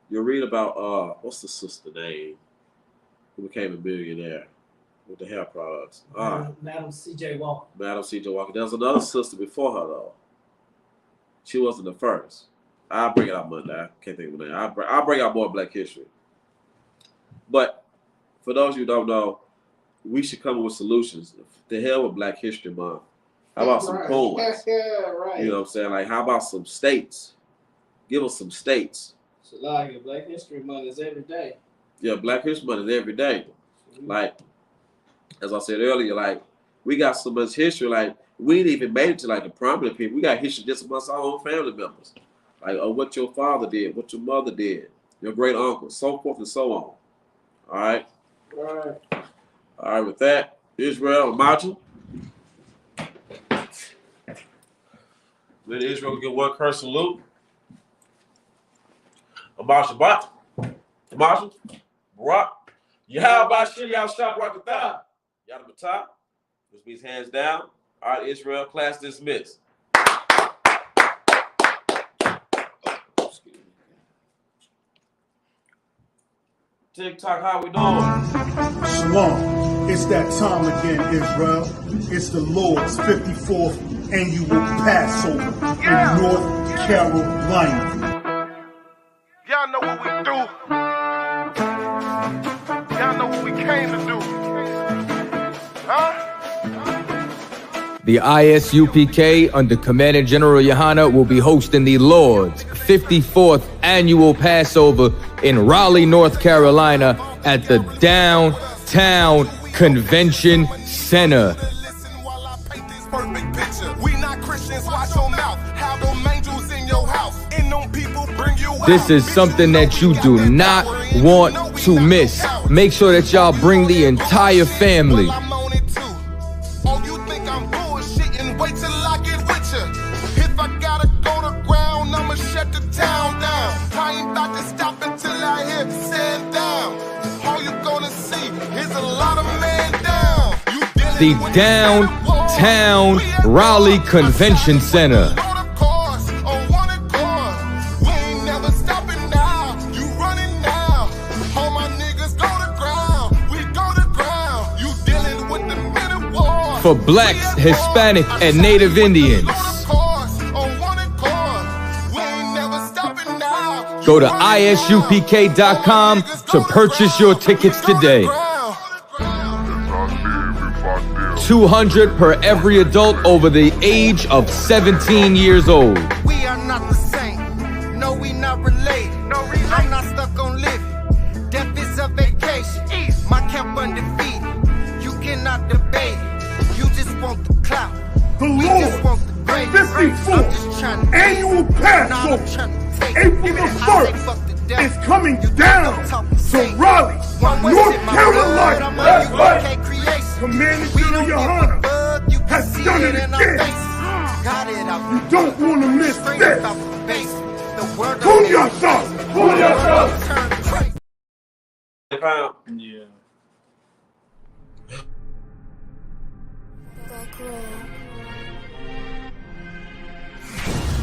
you'll read about, what's the sister name who became a billionaire with the hair products? Madam C.J. Walker. Madam C.J. Walker. There was another sister before her, though. She wasn't the first. I'll bring it out Monday. I can't think of the name. I'll bring out more Black history. But for those of you who don't know, we should come up with solutions. The hell with Black History Month. How about some coins? Right. You know what I'm saying? Like, how about some states? Give us some states. So, like, Black History Month is every day. Yeah, Black History Month is every day. Like, as I said earlier, like, we got so much history, like, we ain't even made it to, like, the prominent people. We got history just amongst our own family members. Like, what your father did, what your mother did, your great uncle, so forth and so on. All right? Right. All right, with that, Israel, Machu. Let Israel get one curse salute. Amash Shabbat. Amash, Barak. Yahabashir, Yahshab Rakatah. Yadamatah, which means hands down. All right, Israel, class dismissed. TikTok, how we doing? Shalom. It's that time again, Israel. It's the Lord's 54th annual Passover in North Carolina. Y'all know what we do. Y'all know what we came to do. Huh? The ISUPK, under Commander General Yohana, will be hosting the Lord's 54th annual Passover in Raleigh, North Carolina at the Downtown Convention Center. This is something that you do not want to miss. Make sure that y'all bring the entire family. The Downtown Raleigh Convention Center. For Blacks, Hispanic, and Native Indians. Go to ISUPK.com to purchase your tickets today. $200 per every adult over the age of 17 years old. We are not the same. No, we not related. I'm not stuck on living. Death is a vacation. My camp undefeated. You cannot debate it. You just want the clout. The Lord's 54th annual Passover, April the 1st. is coming down to Raleigh, North Carolina. That's right. Commander General Yohana has done it again. You don't want to miss this. Pull yourself. Pull yourself. Yeah.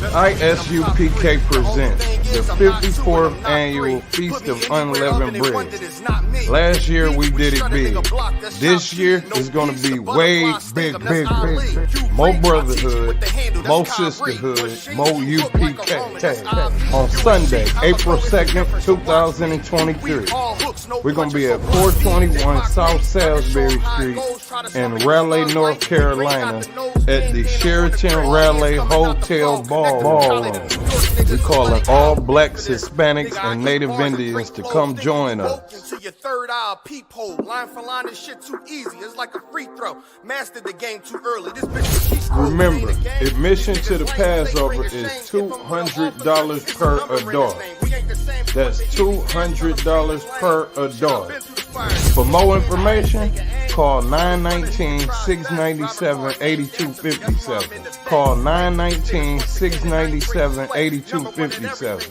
ISUPK presents the 54th annual Feast of Unleavened Bread. Last year we did it big. This year is going to be way big. More brotherhood, more sisterhood, more UPK. On Sunday, April 2nd, 2023, we're going to be at 421 South Salisbury Street in Raleigh, North Carolina at the Sheraton Raleigh Hotel Ballroom. We calling all blacks, Hispanics, and Native Indians to come join us. Your third eye peephole, line for line, this shit too easy. It's like a free throw. Mastered the game too early. This bitch. Remember, admission to the Passover is $200 per adult. That's $200 per adult. For more information, call 919-697-8257. Call 919-697-8257.